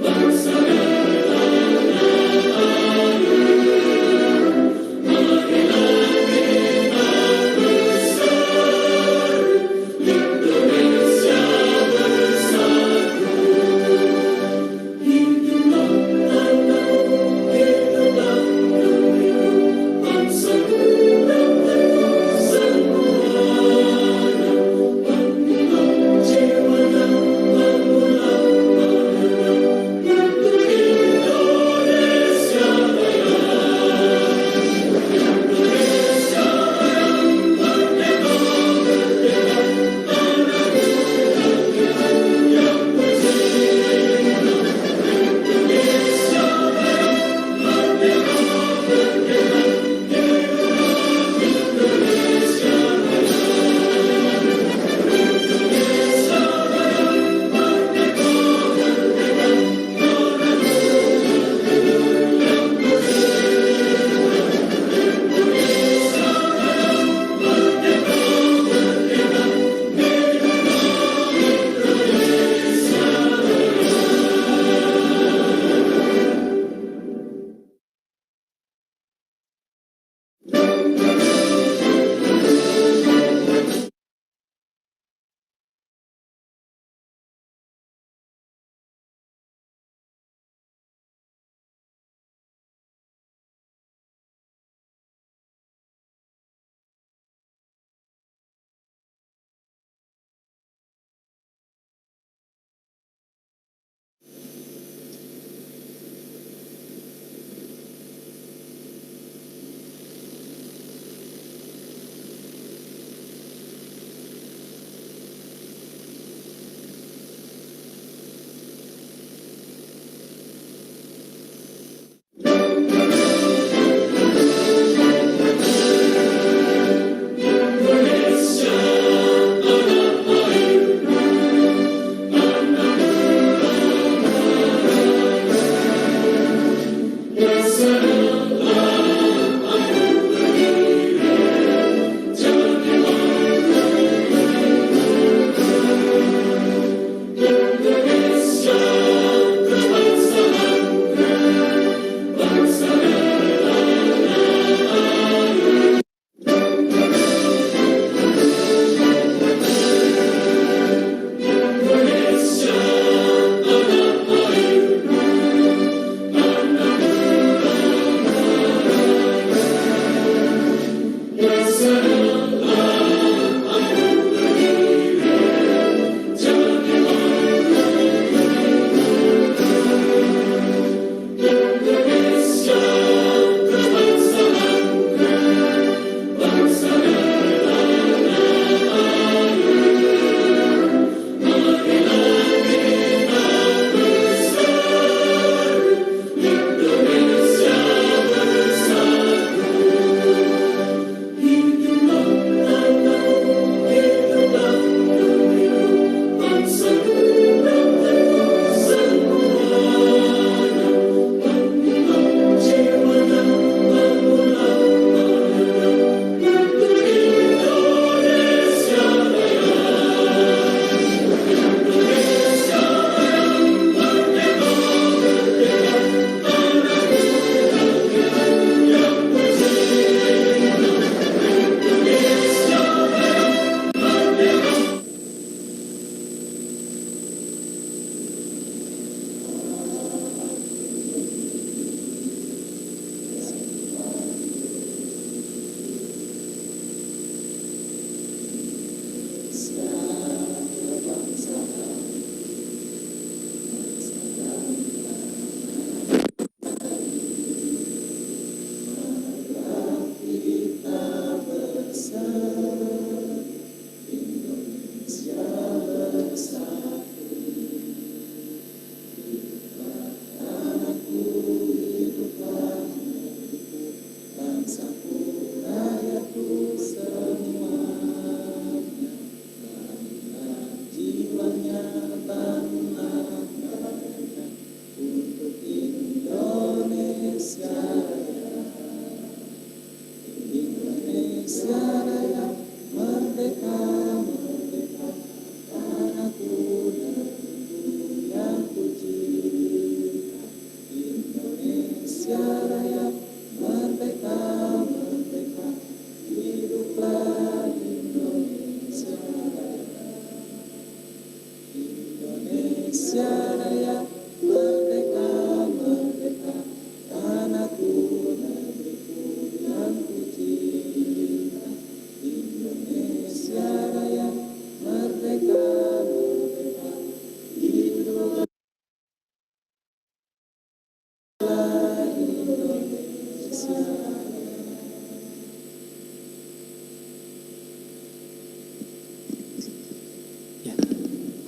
Bangsa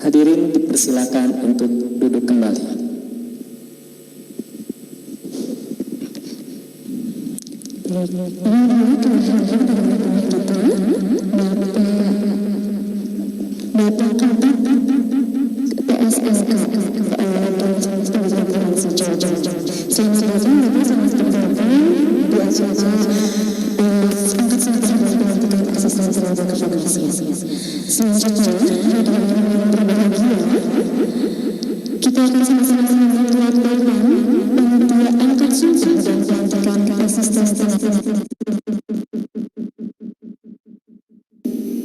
Hadirin dipersilakan untuk duduk kembali. Bapak Kabit PSSK Provinsi Jawa Timur. Selamat datang Bapak sama teman-teman di acara angkat sehat dan asistensi lembaga kepolisian. Selanjutnya, hadirin yang berbahagia, kita akan sama-sama melakukan panitia angkat sumpah dan pelantikan asistensi.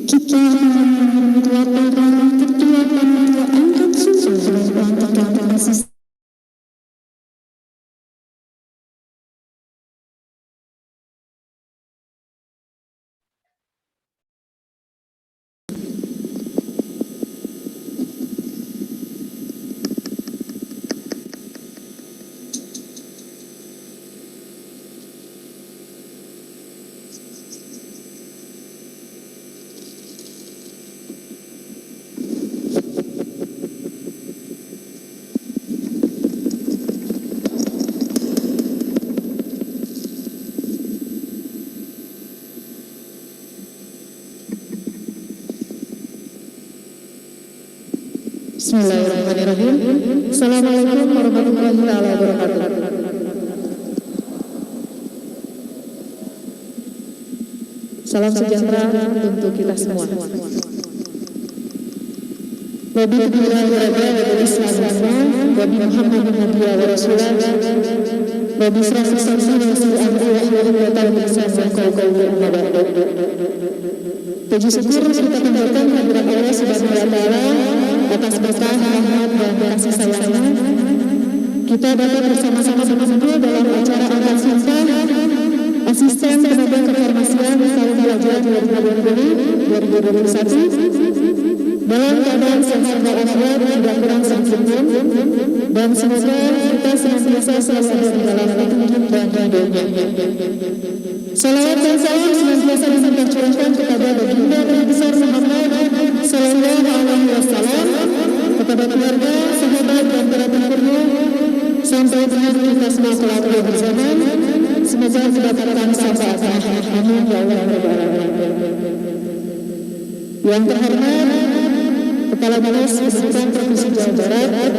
Kita melakukan ketua panitia angkat sumpah dan pelantikan asistensi. Bismillahirrahmanirrahim. Assalamualaikum warahmatullahi wabarakatuh. Salam sejahtera untuk kita semua. Wabi Tuhan wa Islam wabi Muhammadin Nabiya wa Rasulah wabi seratus sanksi wa amri wa ihwal wa ta'ala wa kau puji syukur serta penghormatan kehadirat Allah Subhanahu wa Ta'ala atas berkah, rahmat, dan kasih sayangnya kita dapat bersama-sama berkumpul dalam acara angkat sumpah asisten tenaga kefarmasian tahun pelajaran 2020-2021 dalam keadaan sehat walafiat, tidak kurang sakit pun, dan semoga kita senantiasa selalu ada di dalam petunjuk dan ridhonya. Salawat dan salam senantiasa tercurahkan kepada baginda Nabi besar Muhammad Sallallahu Alaihi Wasallam, kepada keluarga, sahabat, dan para pengikutnya sampai dengan kita semua kelak akhir zaman. Semoga mendapatkan syafaat. Amin ya Allah ya Rabbal Alamin. Yang terhormat Kepala Dinas Pendidikan Provinsi Jawa Barat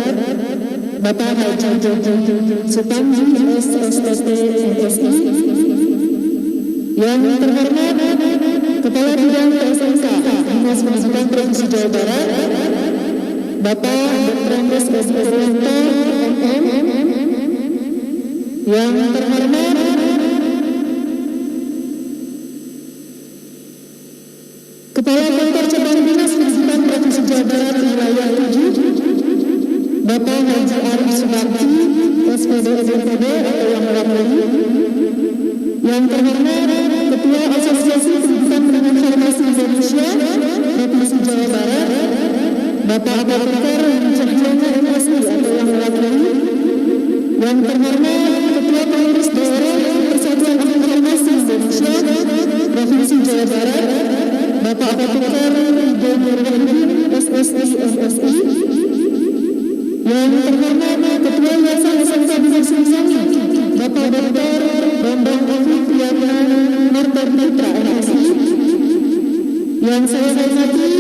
Bapak Haji Supanji SST MSI. Yang terhormat Kepala Bidang PSMK Dinas Pendidikan Provinsi Jawa Barat Bapak Dr. Andes S. Purwanto MM. Yang terhormat Kepala Kantor Cabang Dinas Pendidikan Provinsi Jawa Barat Wilayah 7 Bapak Haji Arif Subakti SPD SMPD atau yang mewakili. Yang terhormat Ketua Asosiasi Pendidikan Menengah Farmasi Indonesia Provinsi Jawa Barat Bapak Apoteker Cahyono MSI atau yang mewakili. Yang terhormat Ketua Pengurus Daerah Persatuan Ahli Farmasi Indonesia Provinsi Jawa Barat Bapak Apoteker Ibu Nurwandi SSI MSI. Yang terhormat Ketua Yayasan SMK Bidang Sumsani Bapak Dr. Bambang Taufik Priyatna Marta Putra MSI. Yang saya hormati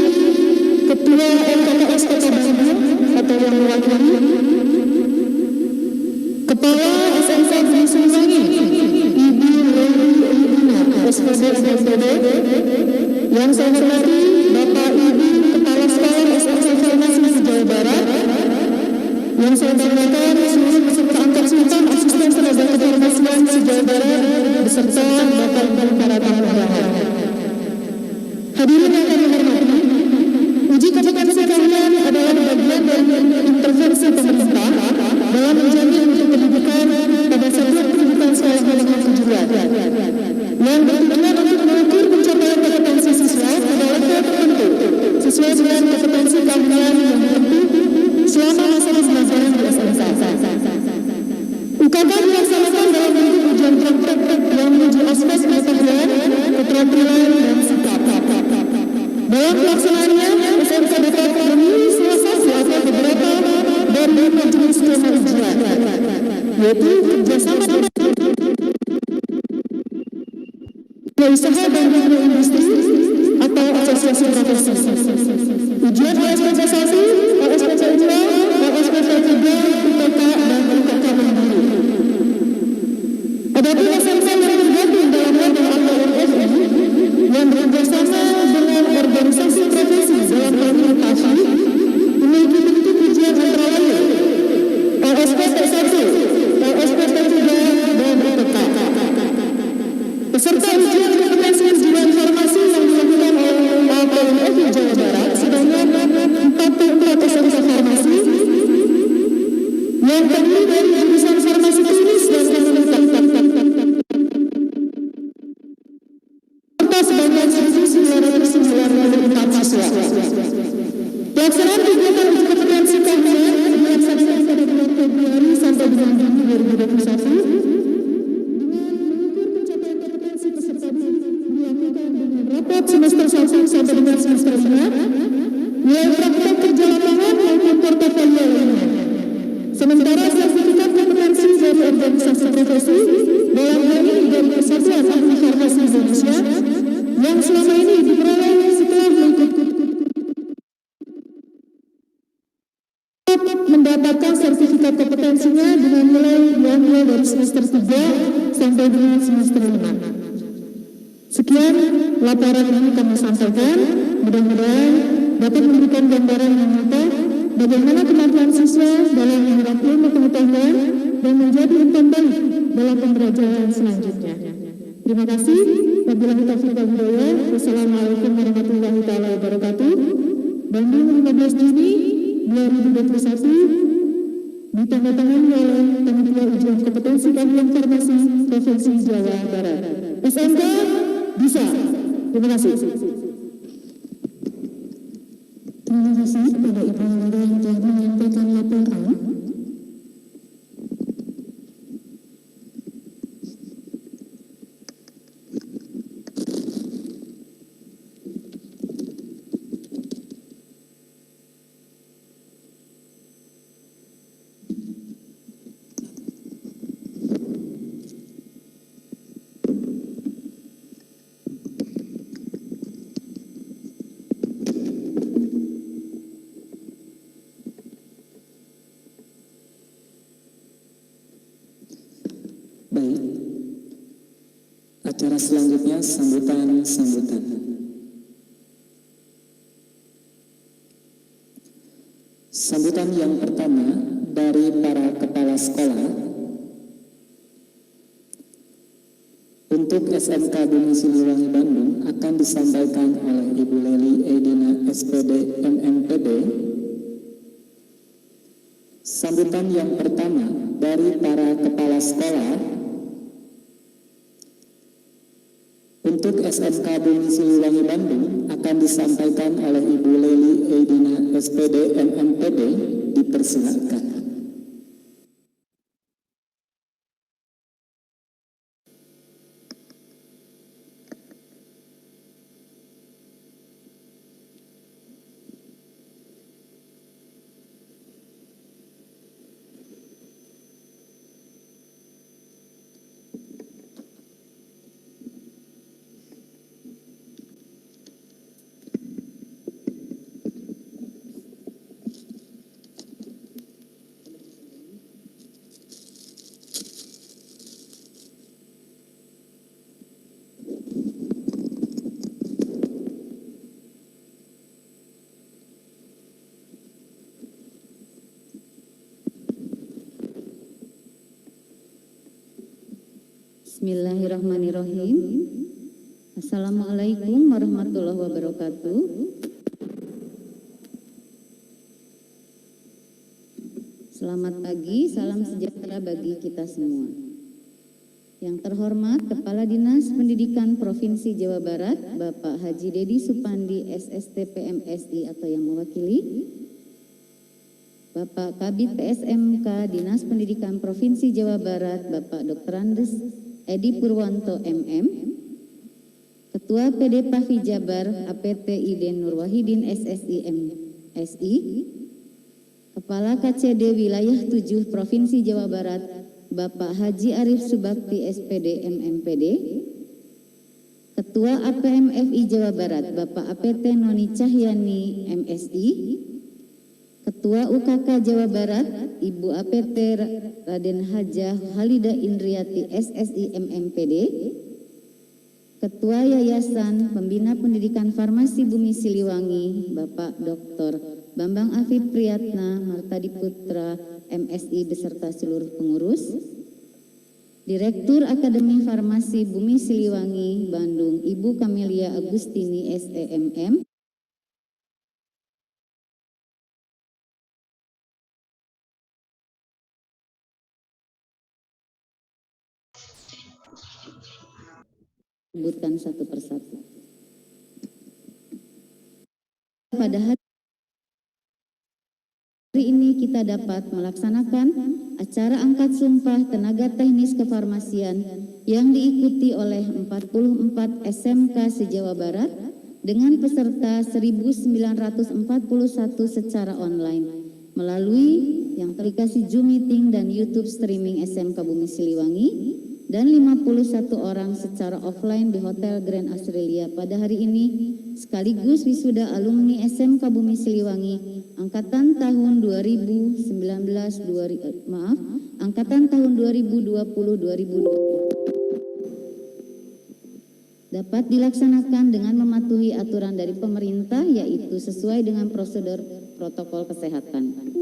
Ketua LKKS Kota Bandung atau yang mewakili. Kepala SMK Bidang Sumsani Ibu Lena SPD SMPD. Yang saya hormati Bapak Ibu Kepala Sekolah SMK Farmasi Jawa Barat. Yang saya banggakan seluruh peserta angkat sumpah asisten tenaga kefarmasian se-Jawa Barat beserta Bapak dan para tamu undangan. Hadirin yang kami hormati, uji kompetensi kalian adalah bagian dari intervensi pemerintah dalam menjamin untuk pendidikan pada setiap pendidikan sekolah menengah kejuruan yang bertujuan untuk mengukur pencapaian kompetensi siswa pada level tertentu sesuai dengan kompetensi kalian yang ditempuh selama masa pembelajaran di SMK. UKK dilaksanakan dalam bentuk ujian praktek yang menuju aspek pengetahuan, keterampilan, dan sikap. Dalam pelaksanaannya, SMK dapat memenuhi salah satu ada majelis skema ujian, yaitu kerjasama usaha dan dunia industri atau asosiasi profesi. Ujian OSPC 1, OSPC 2, OSPC 3, UTK dan UKK mandiri. Adapun SMK yang tergabung dalam model APMFI yang bekerjasama dengan organisasi profesi dalam hal ini PAFI memiliki bentuk ujian antara lain OSPC 1, OSPC 3, dan UTK. Peserta ujian kompetensi jiwa informasi yang dilakukan oleh APMFI Jawa Barat sebanyak 44 SMK farmasi yang terdiri dari jurusan farmasi klinis dan komunitas sebanyak 1.994 siswa. Pelaksanaan kegiatan uji kompetensi tahunan dilaksanakan pada bulan Februari sampai bulan Juni 2021. Rapat semester 1 sampai dengan semester 5, nilai praktek kerja lapangan maupun portofolio lainnya. Sementara sertifikat kompetensi dari organisasi profesi dalam hal ini dari Persatuan Ahli Farmasi Indonesia yang selama ini diperoleh setelah mendapatkan sertifikat kompetensinya dengan nilai yang mulai dari semester 3 sampai dengan semester 5. Sekian laporan ini kami sampaikan, mudah-mudahan dapat memberikan gambaran yang nyata bagaimana kemampuan siswa dalam menyerap ilmu pengetahuan dan menjadi umpan balik dalam pembelajaran selanjutnya. Terima kasih. Wabillahi taufiq wal hidayah. Wassalamualaikum warahmatullahi wabarakatuh. Bandung 15 Juni 2021 ditandatangani oleh Panitia Ujian Kompetensi Keahlian Farmasi Provinsi Jawa Barat. SMK bisa. Terima kasih. Terima kasih kepada Ibu Lara yang telah menyampaikan laporan. Baik, acara selanjutnya sambutan. Sambutan yang pertama dari para kepala sekolah untuk SMK Bumi Siliwangi Bandung akan disampaikan oleh Ibu Leli Edina SPD MMPD. Sambutan yang pertama dari para kepala sekolah untuk SMK Bumi Siliwangi Bandung akan disampaikan oleh Ibu Leli Edina SPD MMPD. Dipersilakan. Bismillahirrahmanirrahim. Assalamualaikum warahmatullahi wabarakatuh. Selamat pagi, salam sejahtera bagi kita semua. Yang terhormat Kepala Dinas Pendidikan Provinsi Jawa Barat, Bapak Haji Dedi Supandi SST PMSI atau yang mewakili, Bapak Kabid PSMK Dinas Pendidikan Provinsi Jawa Barat, Bapak Dr. Andes Edi Purwanto MM, Ketua PD PAFI Jabar APT Iden Nurwahidin SSI MSI, Kepala KCD Wilayah 7 Provinsi Jawa Barat, Bapak Haji Arif Subakti SPD MMPD. Ketua APMFI Jawa Barat, Bapak APT Noni Cahyani MSI. Ketua UKK Jawa Barat, Ibu APT Raden Hajah Halida Indriati SSI MMPD. Ketua Yayasan Pembina Pendidikan Farmasi Bumi Siliwangi, Bapak Dr. Bambang Afif Priyatna Martadi Putra MSI beserta seluruh pengurus. Direktur Akademi Farmasi Bumi Siliwangi, Bandung, Ibu Kamelia Agustini SEMM. Sebutkan satu persatu. Pada hari ini kita dapat melaksanakan acara angkat sumpah tenaga teknis kefarmasian yang diikuti oleh 44 SMK se-Jawa Barat dengan peserta 1.941 secara online melalui yang teraplikasi Zoom Meeting dan YouTube streaming SMK Bumi Siliwangi, dan 51 orang secara offline di Hotel Grand Australia pada hari ini, sekaligus wisuda alumni SMK Bumi Siliwangi angkatan tahun 2020-2020 dapat dilaksanakan dengan mematuhi aturan dari pemerintah, yaitu sesuai dengan prosedur protokol kesehatan.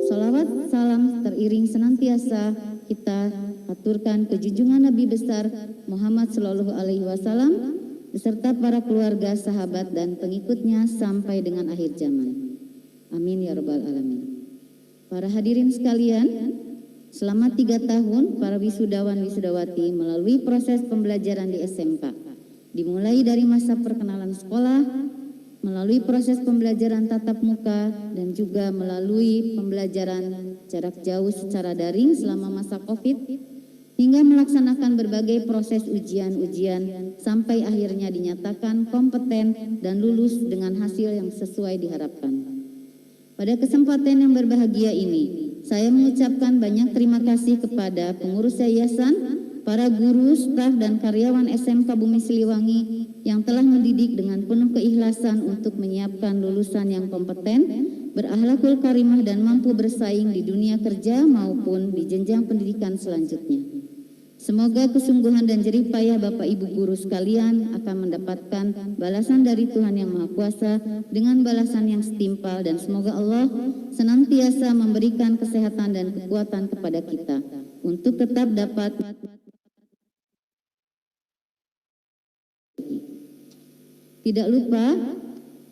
Salawat salam teriring senantiasa kita aturkan ke junjungan Nabi besar Muhammad Shallallahu Alaihi Wasallam beserta para keluarga, sahabat dan pengikutnya sampai dengan akhir zaman. Amin ya rabbal alamin. Para hadirin sekalian, selama 3 tahun para wisudawan wisudawati melalui proses pembelajaran di SMK, dimulai dari masa perkenalan sekolah, melalui proses pembelajaran tatap muka, dan juga melalui pembelajaran jarak jauh secara daring selama masa COVID, hingga melaksanakan berbagai proses ujian-ujian sampai akhirnya dinyatakan kompeten dan lulus dengan hasil yang sesuai diharapkan. Pada kesempatan yang berbahagia ini, saya mengucapkan banyak terima kasih kepada pengurus yayasan, para guru, staf dan karyawan SMK Bumi Siliwangi yang telah mendidik dengan penuh keikhlasan untuk menyiapkan lulusan yang kompeten, berakhlakul karimah dan mampu bersaing di dunia kerja maupun di jenjang pendidikan selanjutnya. Semoga kesungguhan dan jerih payah Bapak Ibu guru sekalian akan mendapatkan balasan dari Tuhan Yang Maha Kuasa dengan balasan yang setimpal, dan semoga Allah senantiasa memberikan kesehatan dan kekuatan kepada kita untuk tetap dapat Tidak lupa,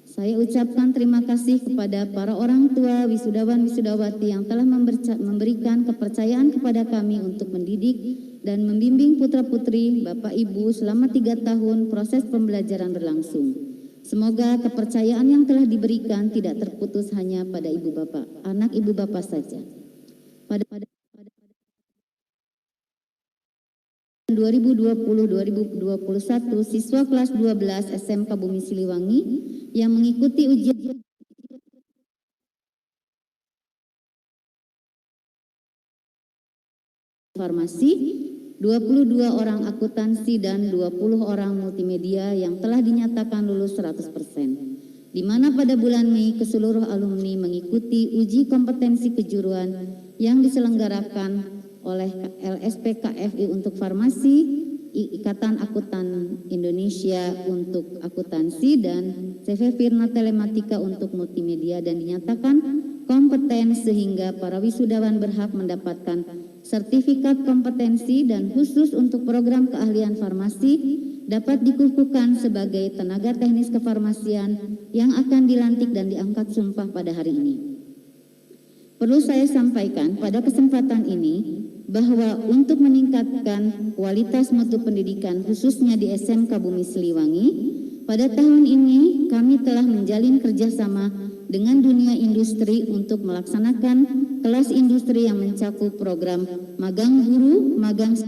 saya ucapkan terima kasih kepada para orang tua wisudawan-wisudawati yang telah memberikan kepercayaan kepada kami untuk mendidik dan membimbing putra-putri Bapak Ibu selama 3 tahun proses pembelajaran berlangsung. Semoga kepercayaan yang telah diberikan tidak terputus hanya pada ibu bapak, anak ibu bapak saja. Pada 2020-2021, siswa kelas 12 SMK Bumi Siliwangi yang mengikuti ujian farmasi, 22 orang akuntansi dan 20 orang multimedia yang telah dinyatakan lulus 100%. Di mana pada bulan Mei keseluruh alumni mengikuti uji kompetensi kejuruan yang diselenggarakan oleh LSP KFI untuk farmasi, Ikatan Akuntan Indonesia untuk akuntansi, dan CV Firna Telematika untuk multimedia, dan dinyatakan kompeten sehingga para wisudawan berhak mendapatkan sertifikat kompetensi, dan khusus untuk program keahlian farmasi dapat dikukuhkan sebagai tenaga teknis kefarmasian yang akan dilantik dan diangkat sumpah pada hari ini. Perlu saya sampaikan pada kesempatan ini bahwa untuk meningkatkan kualitas mutu pendidikan khususnya di SMK Bumi Siliwangi, pada tahun ini kami telah menjalin kerjasama dengan dunia industri untuk melaksanakan kelas industri yang mencakup program magang guru, magang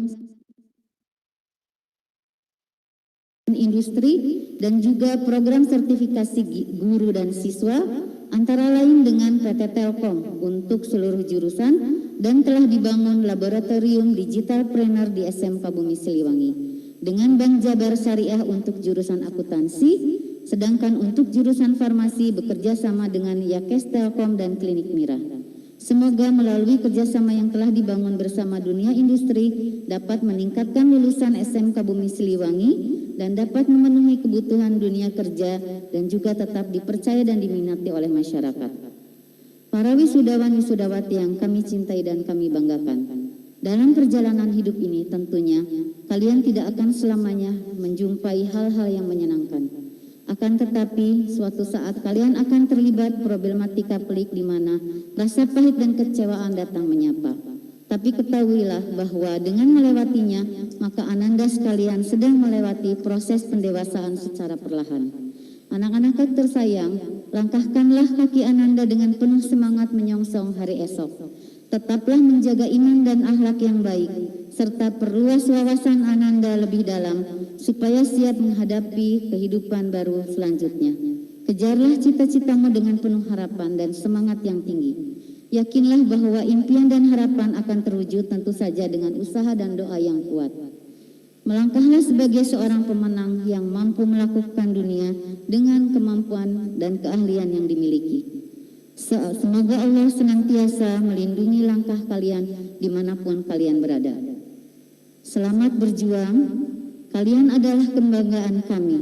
industri, dan juga program sertifikasi guru dan siswa antara lain dengan PT Telkom untuk seluruh jurusan dan telah dibangun laboratorium digital trainer di SMK Bumi Siliwangi dengan Bank Jabar Syariah untuk jurusan akuntansi, sedangkan untuk jurusan farmasi bekerja sama dengan Yakes Telkom dan Klinik Mira. Semoga melalui kerjasama yang telah dibangun bersama dunia industri dapat meningkatkan lulusan SMK Bumi Siliwangi dan dapat memenuhi kebutuhan dunia kerja dan juga tetap dipercaya dan diminati oleh masyarakat. Para wisudawan-wisudawati yang kami cintai dan kami banggakan, dalam perjalanan hidup ini tentunya kalian tidak akan selamanya menjumpai hal-hal yang menyenangkan. Akan tetapi, suatu saat kalian akan terlibat problematika pelik di mana rasa pahit dan kecewaan datang menyapa. Tapi ketahuilah bahwa dengan melewatinya, maka Ananda sekalian sedang melewati proses pendewasaan secara perlahan. Anak-anak tersayang, langkahkanlah kaki Ananda dengan penuh semangat menyongsong hari esok. Tetaplah menjaga iman dan akhlak yang baik, serta perluas wawasan Ananda lebih dalam, supaya siap menghadapi kehidupan baru selanjutnya. Kejarlah cita-citamu dengan penuh harapan dan semangat yang tinggi. Yakinlah bahwa impian dan harapan akan terwujud tentu saja dengan usaha dan doa yang kuat. Melangkahlah sebagai seorang pemenang yang mampu melakukan dunia dengan kemampuan dan keahlian yang dimiliki. Semoga Allah senantiasa melindungi langkah kalian dimanapun kalian berada. Selamat berjuang, kalian adalah kebanggaan kami.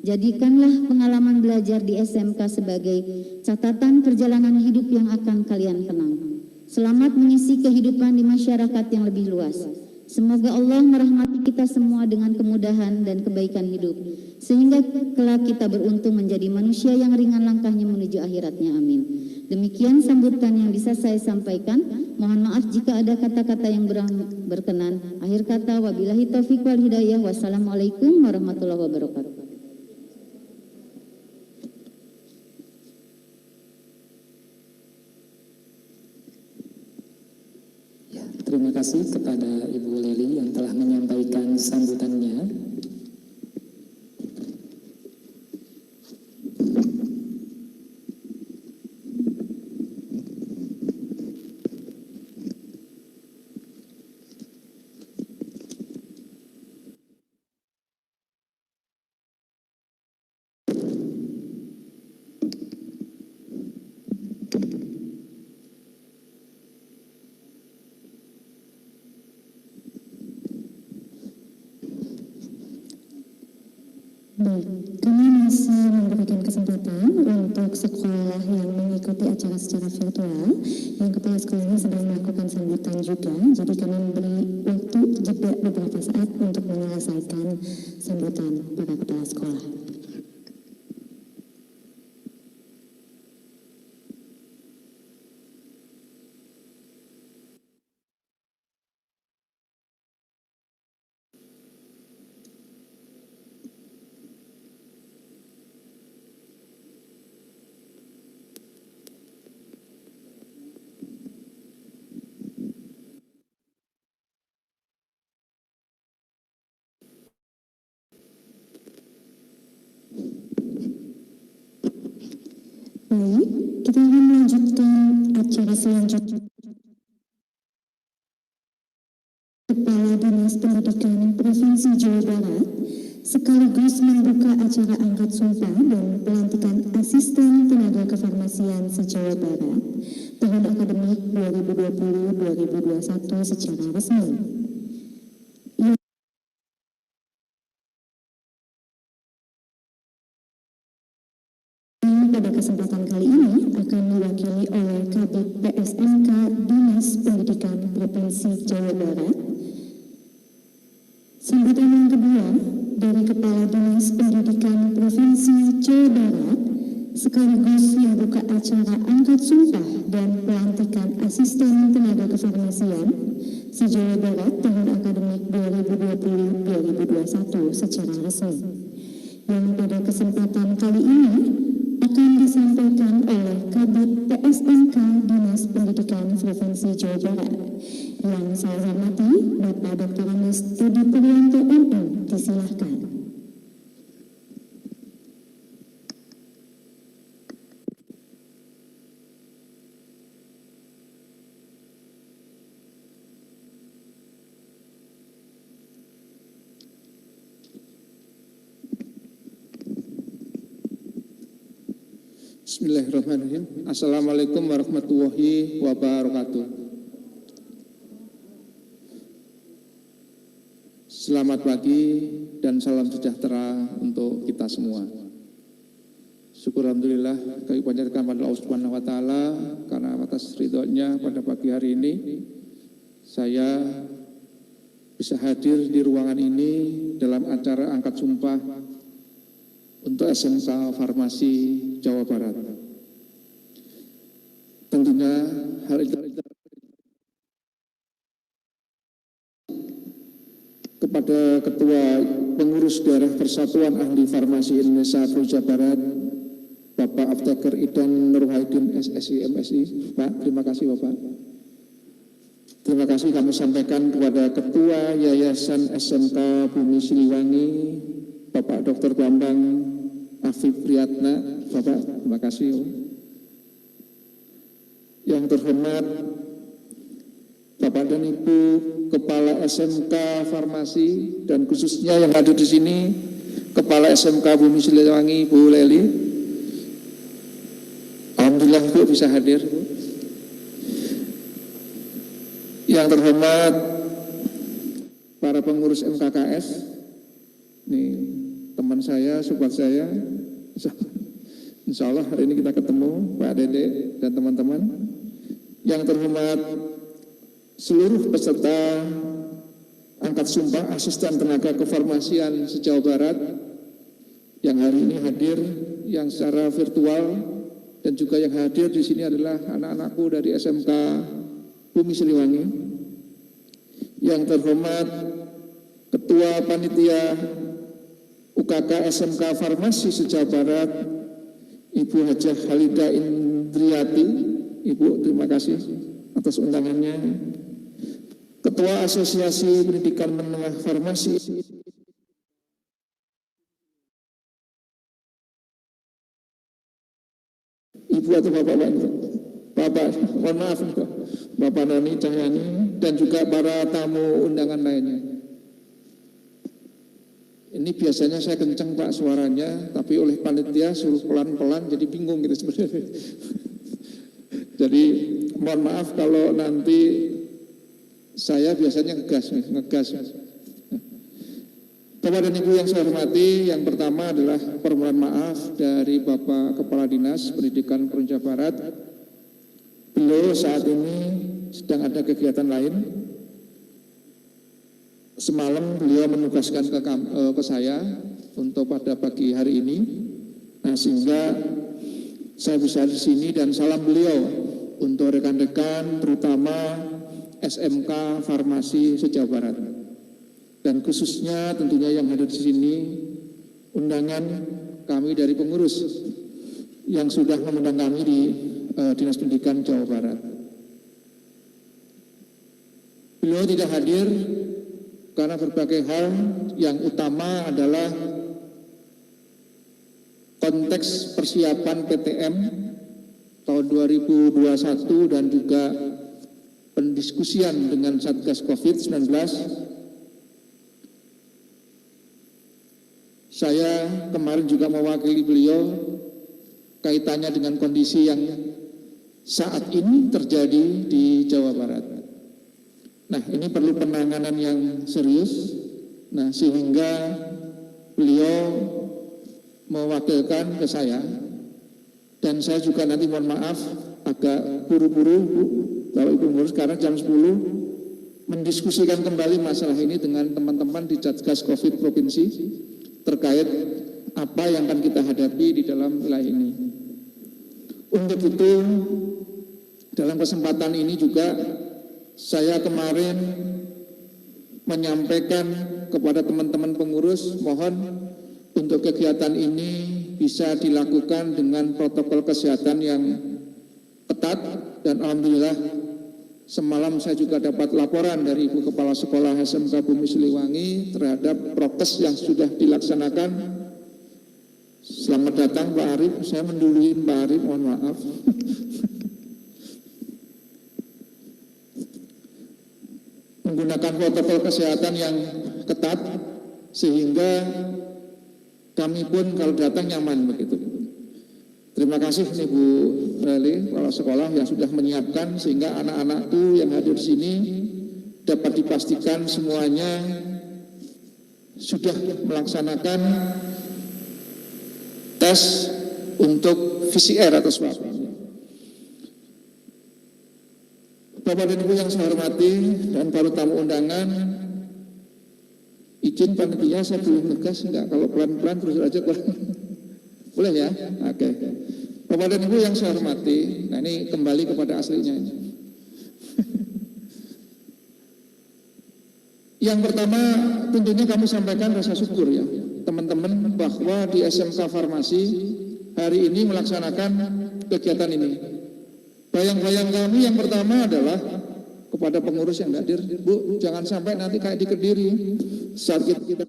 Jadikanlah pengalaman belajar di SMK sebagai catatan perjalanan hidup yang akan kalian kenang. Selamat mengisi kehidupan di masyarakat yang lebih luas. Semoga Allah merahmati kita semua dengan kemudahan dan kebaikan hidup, sehingga kelak kita beruntung menjadi manusia yang ringan langkahnya menuju akhiratnya. Amin. Demikian sambutan yang bisa saya sampaikan. Mohon maaf jika ada kata-kata yang berkenan. Akhir kata, wabillahi taufiq wal hidayah. Wassalamualaikum warahmatullahi wabarakatuh. Terima kasih kepada Ibu Leli yang telah menyampaikan sambutannya. Baik, kami masih memberikan kesempatan untuk sekolah yang mengikuti acara secara virtual yang kepala sekolahnya sedang melakukan sambutan juga. Jadi kami memberi waktu jeda beberapa saat untuk menyelesaikan sambutan para kepala sekolah. Baik, kita akan melanjutkan acara selanjutnya. Kepala Dinas Pendidikan Provinsi Jawa Barat sekaligus membuka acara angkat sumpah dan pelantikan asisten tenaga kefarmasian se-Jawa Barat tahun akademik 2020-2021 secara resmi. Pada kesempatan kali ini akan diwakili oleh Kabid PSMK Dinas Pendidikan Provinsi Jawa Barat. Sambutan yang kedua dari Kepala Dinas Pendidikan Provinsi Jawa Barat sekaligus membuka acara angkat sumpah dan pelantikan asisten tenaga kefarmasian se-Jawa Barat tahun akademik 2020-2021 secara resmi. Yang pada kesempatan kali ini akan disampaikan oleh Kabid PSMK Dinas Pendidikan Provinsi Jawa Barat yang saya hormati Bapak Dr. Andes Tedi Purwanto MM. Disilahkan. Bismillahirrahmanirrahim. Assalamualaikum warahmatullahi wabarakatuh. Selamat pagi dan salam sejahtera untuk kita semua. Syukur alhamdulillah kami panjatkan pada Allah Subhanahu wa taala karena atas ridhonya pada pagi hari ini saya bisa hadir di ruangan ini dalam acara angkat sumpah untuk SMK Farmasi Jawa Barat. Tentunya hal itu kepada Ketua Pengurus Daerah Persatuan Ahli Farmasi Indonesia Jawa Barat, Bapak Apteker Idan Nurhaidin SSI MSI. Pak, terima kasih Bapak. Terima kasih kami sampaikan kepada Ketua Yayasan SMK Bumi Siliwangi, Bapak Dr. Bambang Afif Priyatna. Bapak, terima kasih. Yang terhormat Bapak dan Ibu Kepala SMK Farmasi dan khususnya yang hadir di sini Kepala SMK Bumi Siliwangi Bu Leli. Alhamdulillah Bu bisa hadir. Yang terhormat para pengurus MKKS, ini teman saya, sobat saya, insya Allah hari ini kita ketemu Pak Dede dan teman-teman. Yang terhormat seluruh peserta angkat sumpah asisten tenaga kefarmasian se-Jawa Barat yang hari ini hadir, yang secara virtual, dan juga yang hadir di sini adalah anak-anakku dari SMK Bumi Siliwangi. Yang terhormat Ketua Panitia UKK SMK Farmasi se-Jawa Barat, Ibu Hajah Halida Indriati. Ibu, terima kasih atas undangannya. Ketua Asosiasi Pendidikan Menengah Farmasi, Ibu atau Bapak, mohon maaf, Bapak Noni Cahyani, dan juga para tamu undangan lainnya. Ini biasanya saya kencang Pak suaranya, tapi oleh panitia suruh pelan-pelan, jadi bingung gitu sebenarnya. Jadi mohon maaf kalau nanti saya biasanya ngegas. Bapak dan Ibu yang saya hormati, yang pertama adalah permohonan maaf dari Bapak Kepala Dinas Pendidikan Provinsi Jawa Barat. Beliau saat ini sedang ada kegiatan lain. Semalam beliau menugaskan ke saya untuk pada pagi hari ini. Nah, sehingga saya bisa di sini dan salam beliau untuk rekan-rekan terutama SMK Farmasi se-Jawa Barat. Dan khususnya tentunya yang hadir di sini undangan kami dari pengurus yang sudah mengundang kami di Dinas Pendidikan Jawa Barat. Beliau tidak hadir karena berbagai hal, yang utama adalah konteks persiapan PTM tahun 2021 dan juga pendiskusian dengan Satgas COVID-19. Saya kemarin juga mewakili beliau kaitannya dengan kondisi yang saat ini terjadi di Jawa Barat. Nah, ini perlu penanganan yang serius. Nah, sehingga beliau mewakilkan ke saya, dan saya juga nanti mohon maaf agak buru-buru Bapak Ibu pengurus karena jam 10 mendiskusikan kembali masalah ini dengan teman-teman di Satgas Covid Provinsi terkait apa yang akan kita hadapi di dalam wilayah ini. Untuk itu, dalam kesempatan ini juga saya kemarin menyampaikan kepada teman-teman pengurus, mohon untuk kegiatan ini bisa dilakukan dengan protokol kesehatan yang ketat, dan alhamdulillah semalam saya juga dapat laporan dari Ibu Kepala Sekolah SMK Bumi Siliwangi terhadap prokes yang sudah dilaksanakan. Selamat datang Pak Arif, saya mendului Pak Arif, mohon maaf. Menggunakan protokol kesehatan yang ketat sehingga kami pun kalau datang nyaman begitu. Terima kasih nih Bu Leli, kepala sekolah yang sudah menyiapkan sehingga anak-anakku yang hadir di sini dapat dipastikan semuanya sudah melaksanakan tes untuk PCR atau swab. Bapak dan Ibu yang saya hormati dan para tamu undangan, izin panitia saya belum tegas enggak, kalau pelan-pelan terus aja boleh ya? Oke. Bapak dan Ibu yang saya hormati, nah ini kembali kepada aslinya ini. Yang pertama tentunya kami sampaikan rasa syukur ya teman-teman bahwa di SMK Farmasi hari ini melaksanakan kegiatan ini. Bayang-bayang kami yang pertama adalah kepada pengurus yang hadir, Bu, jangan sampai nanti kayak di Kediri saat kita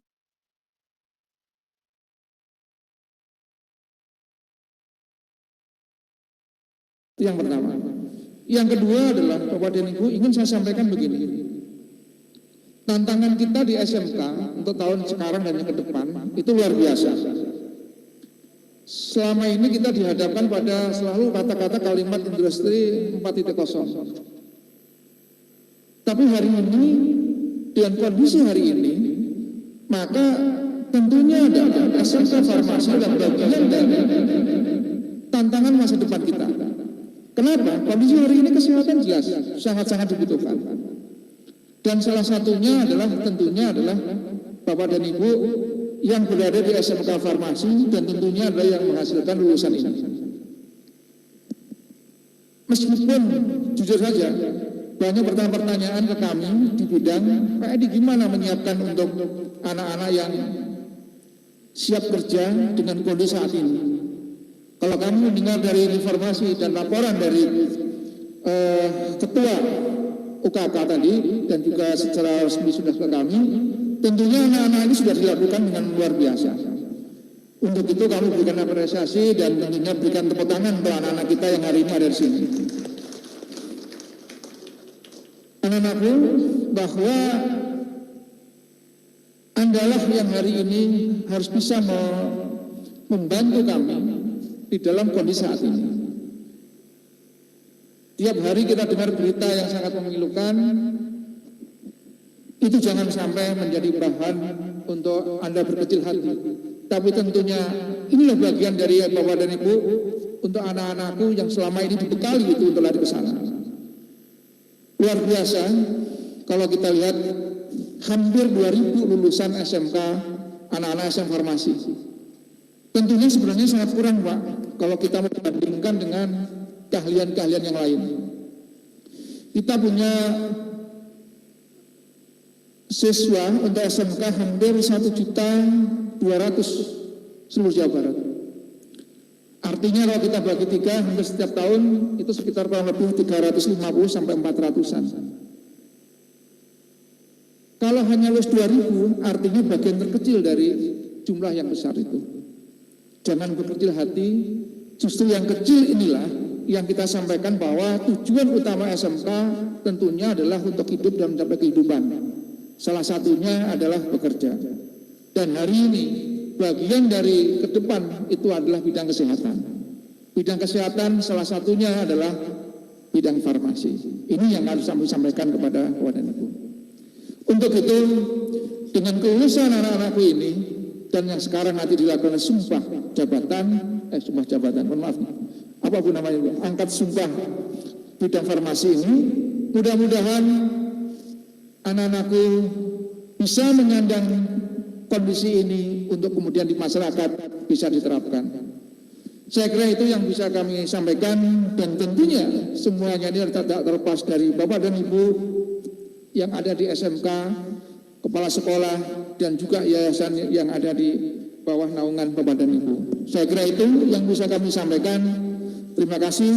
itu yang pertama. Yang kedua adalah Bapak dan Ibu ingin saya sampaikan begini. Tantangan kita di SMK untuk tahun sekarang dan yang ke depan itu luar biasa. Selama ini kita dihadapkan pada selalu kata-kata kalimat industri 4.0. Tapi hari ini dengan kondisi hari ini, maka tentunya adalah SMK Farmasi dan bagian dari tantangan masa depan kita. Kenapa? Kondisi hari ini kesehatan jelas sangat-sangat dibutuhkan. Dan salah satunya adalah tentunya adalah Bapak dan Ibu yang berada di SMK Farmasi dan tentunya adalah yang menghasilkan lulusan ini. Meskipun jujur saja banyak pertanyaan ke kami di bidang Pak Edi gimana menyiapkan untuk anak-anak yang siap kerja dengan kondisi saat ini. Kalau kami mendengar dari informasi dan laporan dari Ketua UKK tadi dan juga secara resmi sudah ke kami, tentunya anak-anak ini sudah dilakukan dengan luar biasa. Untuk itu kami berikan apresiasi dan tentunya berikan tepuk tangan untuk anak-anak kita yang hari ini ada di sini. Anak-anakku, bahwa Andalah yang hari ini harus bisa membantu kami di dalam kondisi saat ini. Tiap hari kita dengar berita yang sangat memilukan, itu jangan sampai menjadi bahan untuk Anda berkecil hati. Tapi tentunya inilah bagian dari Bapak dan Ibu untuk anak-anakku yang selama ini dibekali itu untuk lari ke sana. Luar biasa, kalau kita lihat hampir 2.000 lulusan SMK, anak-anak SMK Farmasi. Tentunya sebenarnya sangat kurang Pak, kalau kita membandingkan dengan keahlian-keahlian yang lain. Kita punya siswa untuk SMK hampir 1.200.000 seluruh Jawa Barat. Artinya kalau kita bagi 3 hampir setiap tahun itu sekitar kurang lebih 350 sampai 400-an. Kalau hanya lulus 2.000 artinya bagian terkecil dari jumlah yang besar itu. Jangan berkecil hati, justru yang kecil inilah yang kita sampaikan bahwa tujuan utama SMK tentunya adalah untuk hidup dan mencapai kehidupan. Salah satunya adalah bekerja. Dan hari ini bagian dari ke depan itu adalah bidang kesehatan. Bidang kesehatan salah satunya adalah bidang farmasi. Ini yang harus kami sampaikan kepada Bapak dan Ibu. Untuk itu, dengan kelulusan anak-anakku ini dan yang sekarang nanti dilakukan sumpah jabatan, mohon maaf, apapun namanya, angkat sumpah bidang farmasi ini, mudah-mudahan anak-anakku bisa menyandang kondisi ini untuk kemudian di masyarakat bisa diterapkan. Saya kira itu yang bisa kami sampaikan dan tentunya semuanya ini tidak terlepas dari Bapak dan Ibu yang ada di SMK, kepala sekolah dan juga yayasan yang ada di bawah naungan Bapak dan Ibu. Saya kira itu yang bisa kami sampaikan. Terima kasih.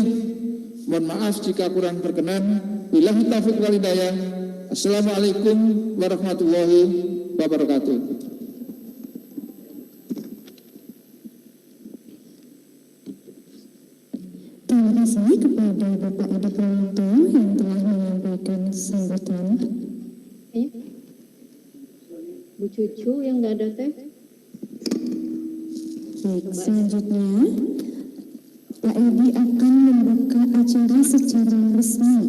Mohon maaf jika kurang berkenan. Billahi taufiq wal hidayah. Assalamualaikum warahmatullahi wabarakatuh. Terima kasih kepada Bapak Edi Prawanto yang telah menyampaikan sambutan. Bu Cucu yang nggak ada teh. Baik, selanjutnya Pak Edi akan membuka acara secara resmi.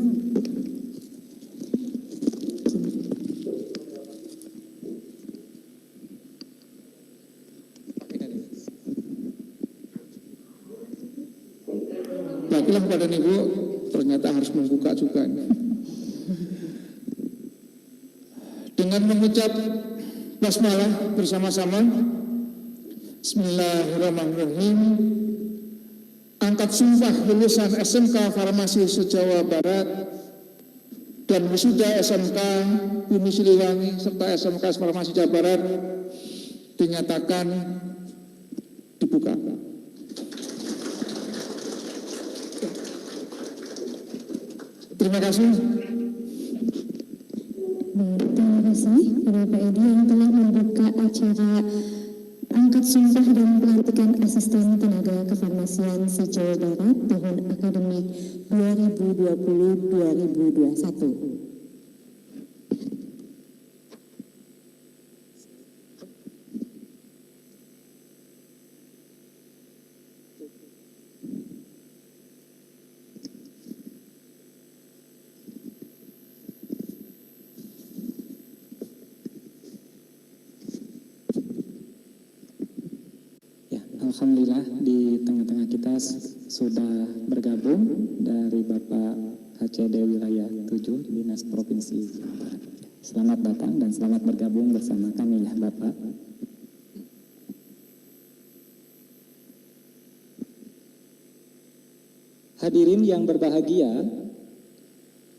Baiklah Bapak Ibu, ternyata harus membuka juga. Dengan mengucap basmalah bersama-sama, Bismillahirrahmanirrahim. Angkat sumpah lulusan SMK Farmasi se-Jawa Barat dan wisuda SMK Bumi Siliwangi serta SMK Farmasi Jawa Barat dinyatakan dibuka. Terima kasih. Terima kasih kepada Pak Edi yang telah membuka acara angkat sumpah dan pelantikan asisten tenaga kefarmasian se-Jawa Barat tahun akademik 2020-2021. Alhamdulillah di tengah-tengah kita sudah bergabung dari Bapak HCD Wilayah 7 Dinas Provinsi Jawa Barat. Selamat datang dan selamat bergabung bersama kami ya Bapak. Hadirin yang berbahagia,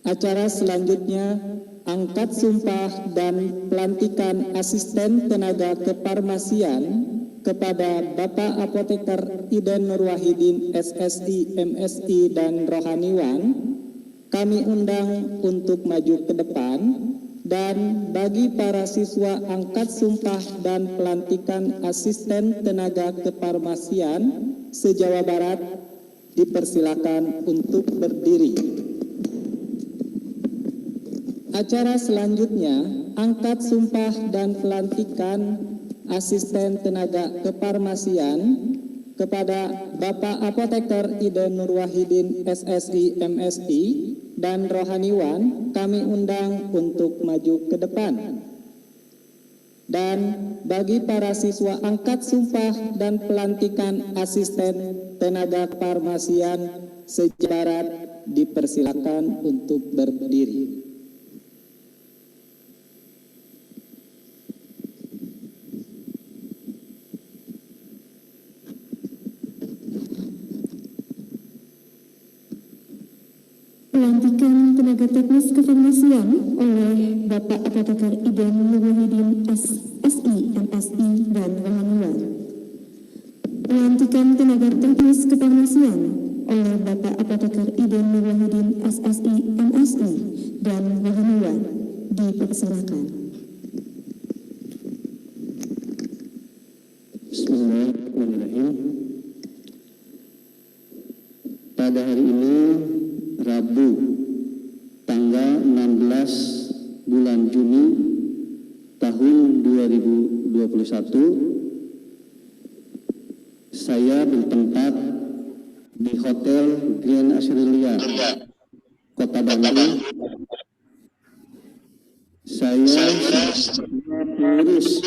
acara selanjutnya angkat sumpah dan pelantikan asisten tenaga kefarmasian kepada Bapak Apoteker Iden Nur Wahidin SSI, MSI, dan Rohaniwan kami undang untuk maju ke depan, dan bagi para siswa angkat sumpah dan pelantikan asisten tenaga kefarmasian se-Jawa Barat dipersilakan untuk berdiri. Acara selanjutnya angkat sumpah dan pelantikan asisten tenaga kefarmasian kepada Bapak Apoteker Iden Nur Wahidin SSI, MSI, dan Rohaniwan kami undang untuk maju ke depan. Dan bagi para siswa angkat sumpah dan pelantikan asisten tenaga kefarmasian se-Jawa Barat dipersilakan untuk berdiri. Pelantikan tenaga teknis kefarmasian oleh Bapak Apoteker Iden Nur Wahidin SSI, MSI, dan Rohaniwan. Pelantikan tenaga teknis kefarmasian oleh Bapak Apoteker Iden Nur Wahidin SSI, MSI, dan Rohaniwan dipersilakan. Bismillahirrahmanirrahim. Pada hari ini Rabu tanggal 16 bulan Juni tahun 2021, saya bertempat di Hotel Grand Asrilia, Kota Bandung. Saya pengurus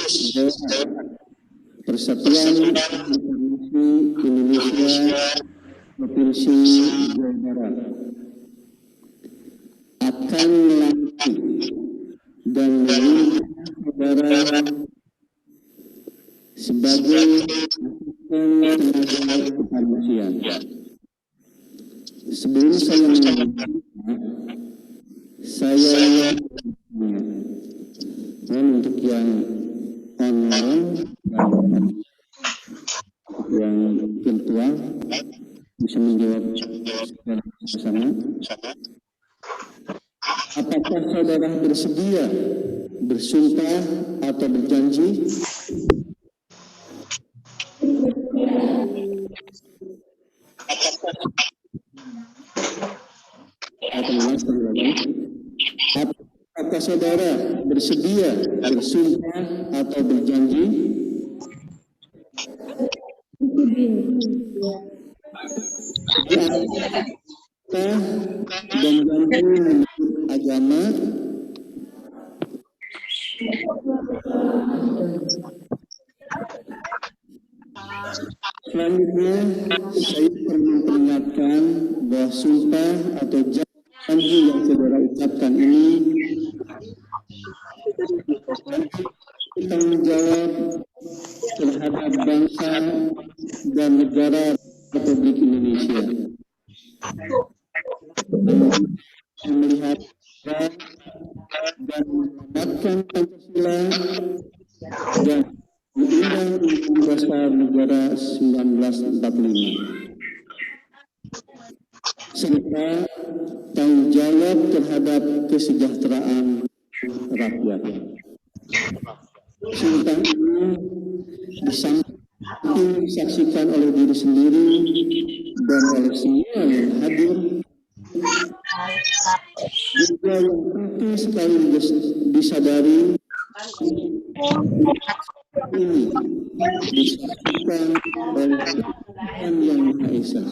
Persatuan Farmasi Indonesia Provinsi Jawa Barat akan melantik dan meminta saudara sebagai asisten tenaga kefarmasian. Sebelum saya melantik, saya untuk yang online dan yang virtual bisa menjawab secara bersama. Apakah saudara bersedia bersumpah atau berjanji? Apakah saudara bersedia bersumpah atau berjanji? dan janji menurut agama. Selanjutnya, saya perlu peringatkan bahwa sumpah atau janji yang saudara ucapkan ini tanggung jawab terhadap bangsa dan negara Republik Indonesia. Melihat dan menyelamatkan Pancasila dan Undang-Undang Dasar Negara 1945, serta tanggung jawab terhadap kesejahteraan rakyat. Sumpah ini disaksikan oleh diri sendiri dan oleh semua yang hadir, juga yang penting sekali disadari ini disaksikan oleh Tuhan Yang Maha Esa.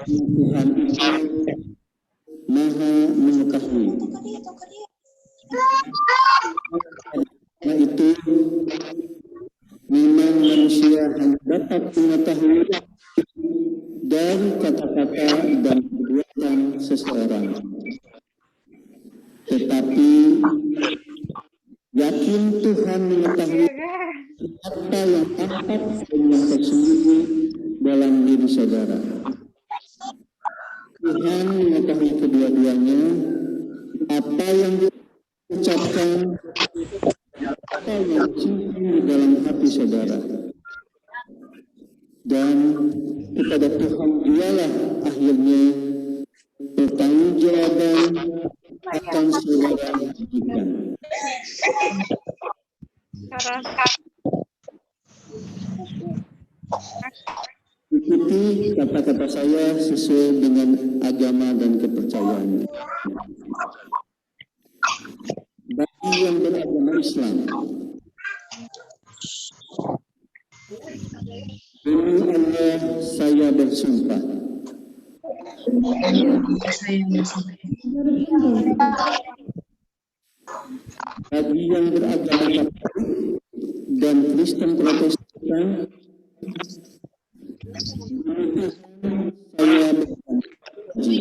Tuhan itu Maha mengetahui. Karena itu memang manusia hanya dapat mengetahui dari kata-kata dan perbuatan seseorang. Tetapi yakin Tuhan mengetahui apa yang tampak dan yang tersembunyi dalam diri saudara. Tuhan mengetahui kedua-duanya, apa yang diucapkan, apa yang simpan di dalam hati saudara. Dan kepada Tuhan dialah akhirnya pertanggungjawaban akan saudara berikan. Ikuti kata-kata saya sesuai dengan agama dan kepercayaannya. Bagi yang beragama Islam, demi Allah saya bersumpah. Bagi yang beragama Katolik dan Kristen Protestan, saya berjanji.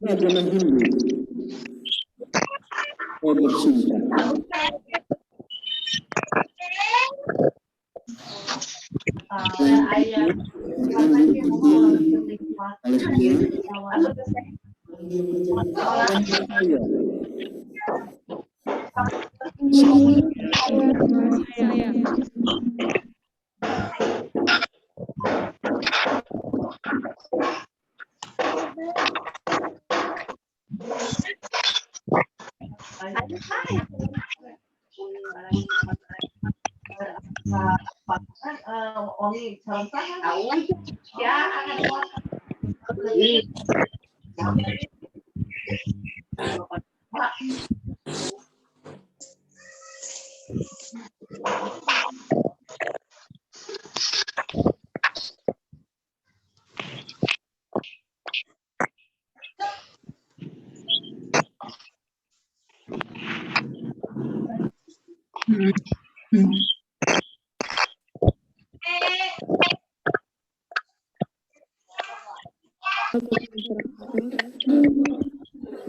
Agama Hindu, saya bersumpah.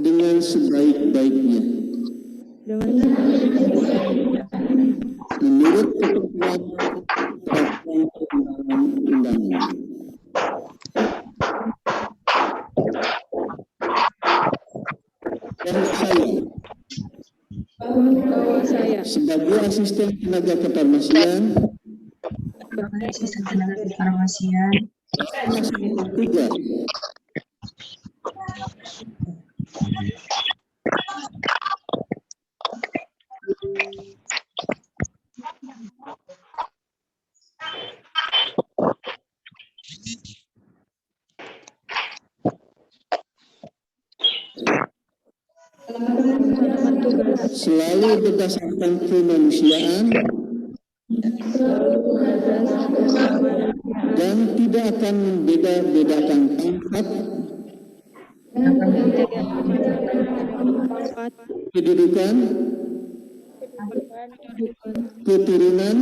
dengan sebaik-baiknya menurut ketentuan peraturan perundang-undangan. Dan saya sebagai asisten tenaga kefarmasian tugas selalu berdasarkan kemanusiaan dan tidak akan membeda-bedakan pangkat, kedudukan, keturunan,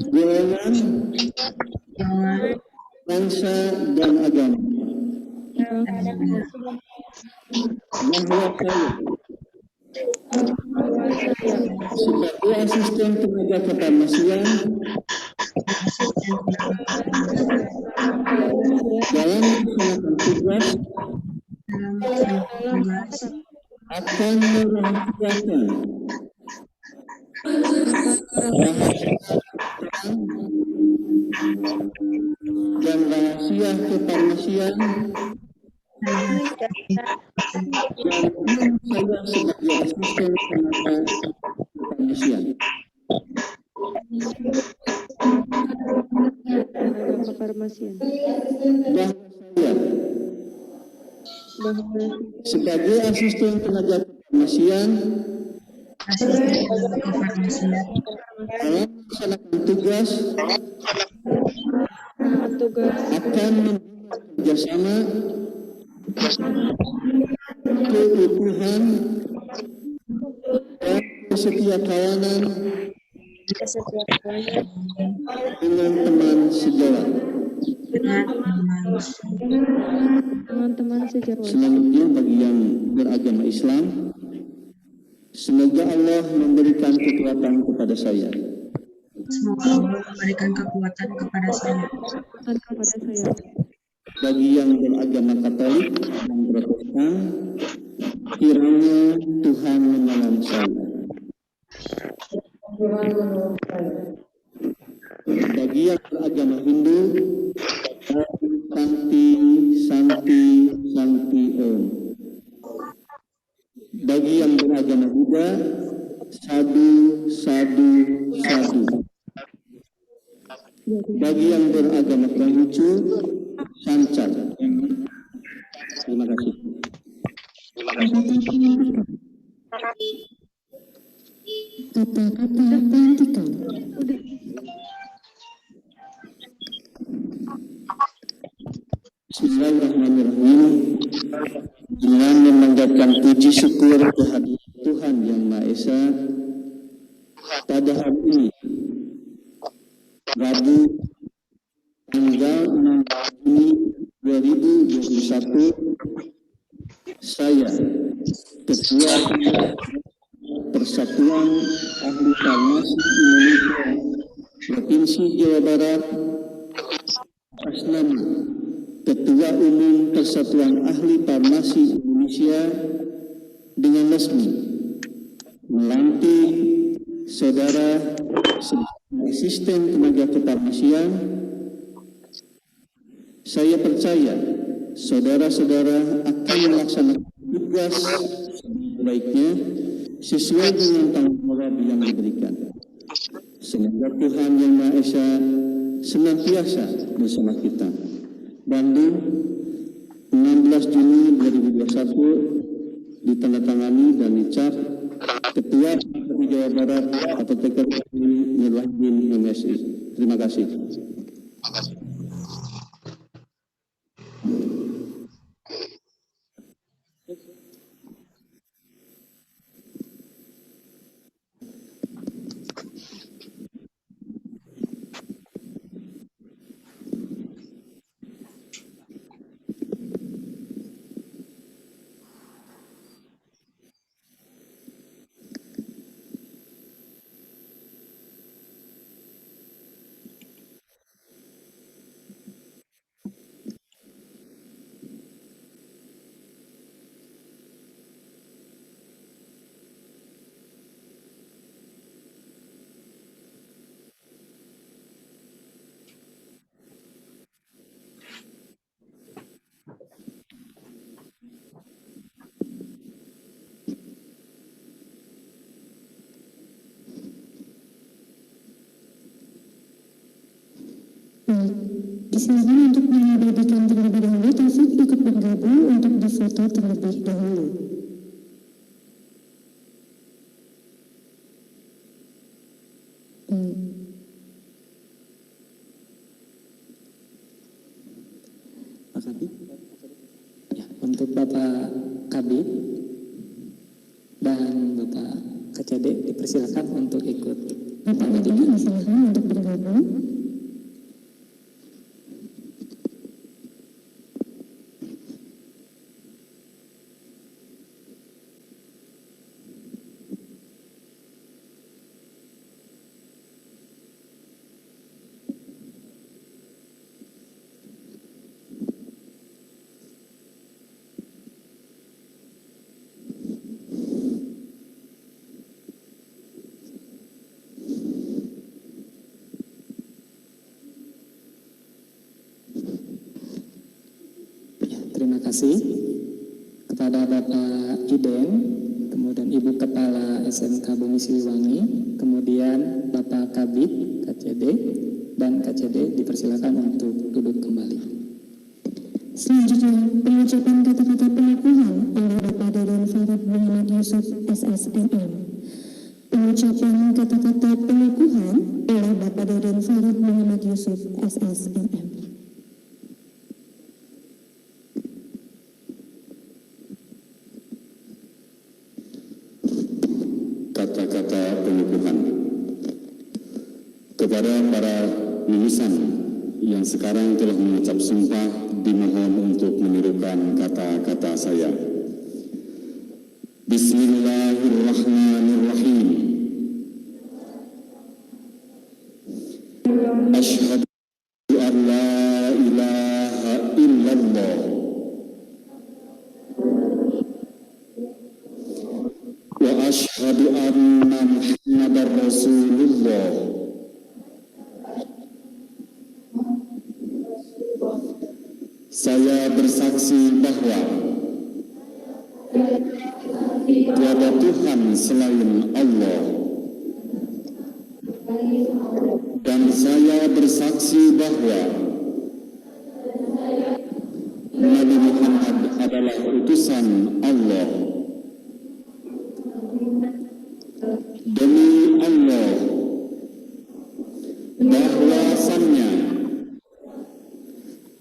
golongan, bangsa dan agama. Bahwa saya sebagai asisten tenaga kefarmasian dalam melaksanakan tugas akan merahasiakan dan rahasia kefarmasian dan saya sebagai asisten tenaga kefarmasian bahwa saya sebagai asisten tenaga kefarmasian dalam melaksanakan tugas akan kerjasama keutuhan dan kesetiakawanan dengan teman sejawat. Selanjutnya bagi yang beragama Islam, semoga Allah memberikan kekuatan kepada saya. Bagi yang beragama Katolik dan Protestan, kiranya Tuhan menolong saya. Bagi yang beragama Hindu, Santi Om. Bagi yang beragama Buddha, Sadu. Bagi yang beragama Konghucu, Sancat. Terima kasih. Kata-kata pelantikan. Bismillahirrahmanirrahim. Dengan memanjatkan puji syukur kehadirat Tuhan Yang Maha Esa, pada hari ini Rabu tanggal 6 Juni 2021, saya Ketua Persatuan Ahli Farmasi Indonesia Provinsi Jawa Barat atas nama Ketua Umum Persatuan Ahli Farmasi Indonesia dengan resmi melantik saudara sebagai asisten tenaga kefarmasian. Saya percaya saudara-saudara akan melaksanakan tugas sebaiknya sesuai dengan tanggung jawab yang diberikan. Semoga Tuhan Yang Maha Esa senantiasa bersama kita. Bandung, 16 Juni 2021, ditandatangani dan dicap Ketua Provinsi Jawa Barat Apoteker Nurwahdin MSI. Terima kasih. Disilakan untuk mengabadikan terlebih dahulu. Taufik ikut bergabung untuk difoto terlebih dahulu. Pak Kabid. Ya, untuk Bapak Kabid dan Bapak KCD dipersilakan untuk ikut. Bapak Kabid disilakan untuk bergabung. Terima kasih kepada Bapak Iden, kemudian Ibu Kepala SMK Bumi Siliwangi, kemudian Bapak Kabid KCD dan KCD dipersilakan untuk duduk kembali. Selanjutnya, pengucapan kata-kata pengakuan oleh Bapak Deden Farid Muhammad Yusuf SSNM. Pengucapan kata-kata pengakuan oleh Bapak Deden Farid Muhammad Yusuf SSNM. Kata-kata pengukuhan kepada para lulusan yang sekarang telah mengucap sumpah, dimohon untuk menirukan kata-kata saya. Bismillahirrahmanirrahim. Asyhadu an la ilaha illallah wa asyhadu anna Muhammadar Rasulullah. Saya bersaksi bahwa tiada Tuhan selain Allah, dan saya bersaksi bahwa Nabi Muhammad adalah utusan Allah. Demi Allah, bahwasannya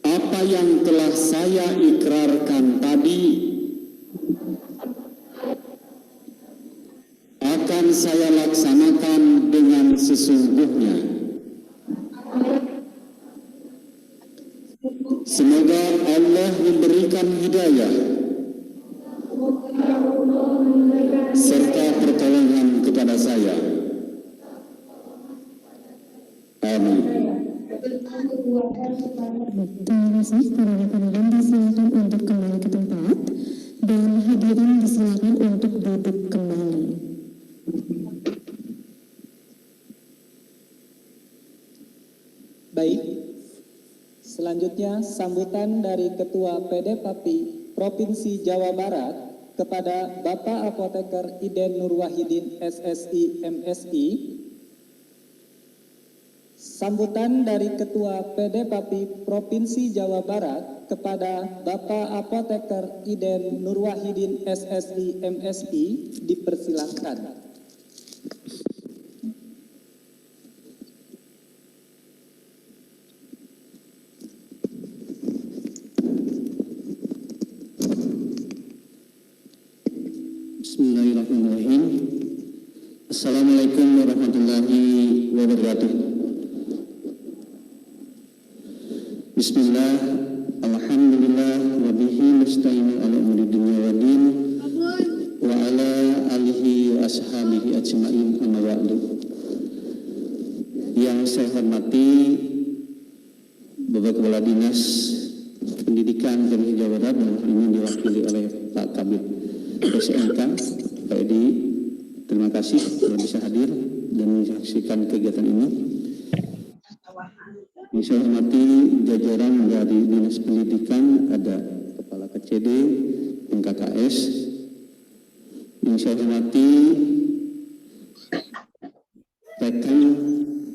apa yang telah saya ikrarkan tadi akan saya laksanakan dengan sesungguhnya. Semoga Allah memberikan hidayah serta pertolongan kepada saya. Amin. Terima kasih para rekan-rekan, disilakan untuk kembali ke tempat dan hadirin disilakan untuk duduk kembali. Baik, selanjutnya sambutan dari Ketua PD PAPI Provinsi Jawa Barat kepada Bapak Apoteker Iden Nurwahidin SSI MSI. Sambutan dari Ketua PD PAPI Provinsi Jawa Barat kepada Bapak Apoteker Iden Nurwahidin SSI MSI dipersilakan. Bismillahirrahmanirrahim. Assalamualaikum warahmatullahi wabarakatuh. Bismillah, alhamdulillah, wa bihi nasta'inu ala umuri dunya wa din, wa ala alihi wa ashabihi ajma'in, amma ba'du. Yang saya hormati Bapak Kepala Dinas Pendidikan Provinsi Jawa Barat, dan ini diwakili oleh Pak Kabid SMK, Pak Edi, terima kasih telah bisa hadir dan menyaksikan kegiatan ini. Yang saya hormati jajaran dari Dinas Pendidikan, ada Kepala KCD, KKS. Yang saya hormati rekan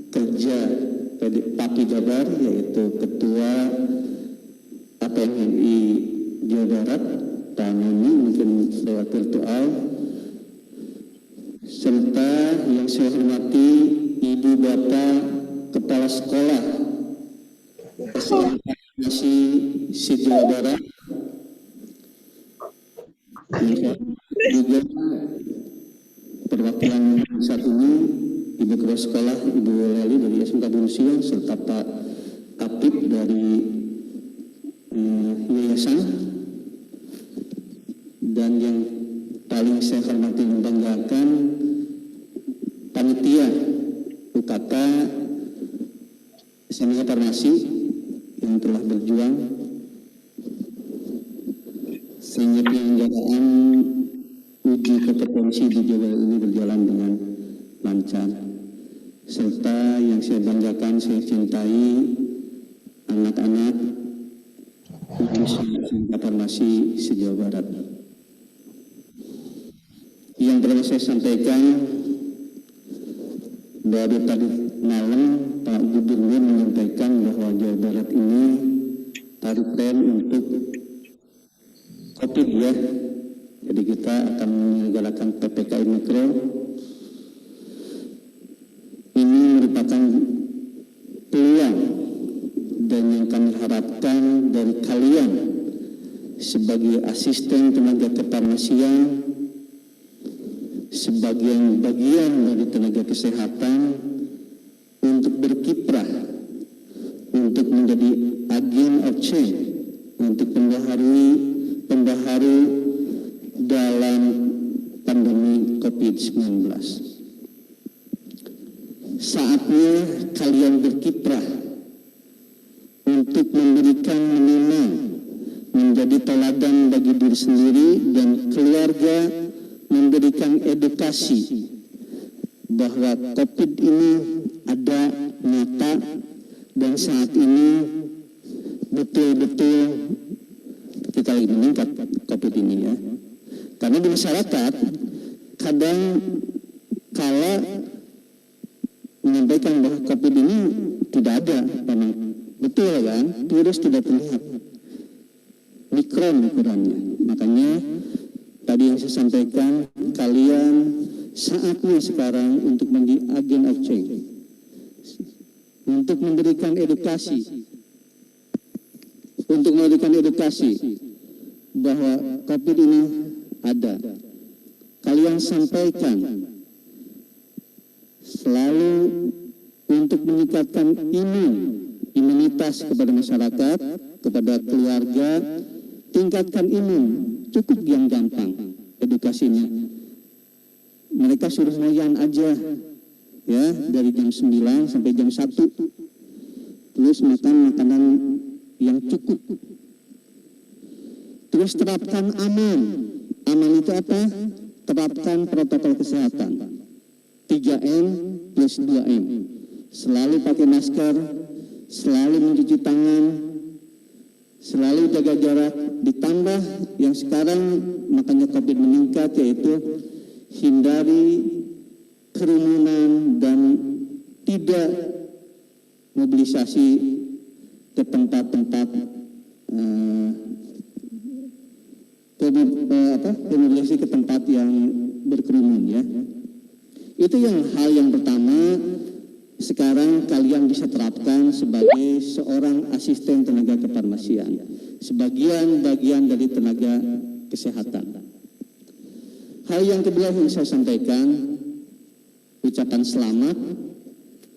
kerja Papi Jabar, yaitu Ketua APMI Jawa Barat, Pak Noni, mungkin lewat virtual, serta yang saya hormati Ibu Bapak Kepala Sekolah SMK se-Jawa Barat, juga perwakilan saat ini Ibu Kepala Sekolah Ibu Leli dari SMK Bunusion, serta Pak Apip dari yayasan, dan yang paling saya hormati dan banggakan panitia UKK SMK Farmasi yang telah berjuang sehingga penyelenggaraan uji kompetensi di Jawa Barat ini berjalan dengan lancar. Serta yang saya banggakan, saya cintai anak-anak SMK Farmasi se-Jawa Barat. Yang perlu saya sampaikan, baru tadi malam Pak Gubernur menyampaikan bahwa Jawa Barat ini tarik rem untuk COVID ya. Jadi kita akan menyelenggarakan PPKM Mikro. Ini merupakan peluang, dan yang kami harapkan dari kalian sebagai asisten tenaga kefarmasian, sebagian bagian dari tenaga kesehatan, untuk berkiprah, untuk menjadi agen of change, untuk pembaharu dalam pandemi COVID-19. Saatnya kalian berkiprah untuk memberikan minimal menjadi teladan bagi diri sendiri dan keluarga, memberikan edukasi bahwa COVID ini ada nyata dan saat ini betul-betul kita lagi meningkat COVID ini ya. Karena di masyarakat kadang kala menyampaikan bahwa COVID ini tidak ada, memang betul kan, virus tidak terlihat, mikron ukurannya. Makanya tadi yang saya sampaikan, kalian saatnya sekarang untuk menjadi agen of change, untuk memberikan edukasi, bahwa COVID ini ada. Kalian sampaikan selalu untuk meningkatkan imunitas kepada masyarakat, kepada keluarga, tingkatkan imun. Cukup yang gampang edukasinya. Mereka suruh moyan aja ya, dari jam 9 sampai jam 1. Terus makan makanan yang cukup. Terus terapkan aman. Aman itu apa? Terapkan protokol kesehatan. 3M plus 2M. Selalu pakai masker, selalu mencuci tangan, selalu jaga jarak. Ditambah yang sekarang makanya COVID meningkat, yaitu hindari kerumunan dan tidak mobilisasi ke tempat-tempat mobilisasi ke tempat yang berkerumun ya. Itu hal yang pertama. Sekarang kalian bisa terapkan sebagai seorang asisten tenaga kefarmasian, sebagian bagian dari tenaga kesehatan. Hal yang kedua yang saya sampaikan, ucapan selamat,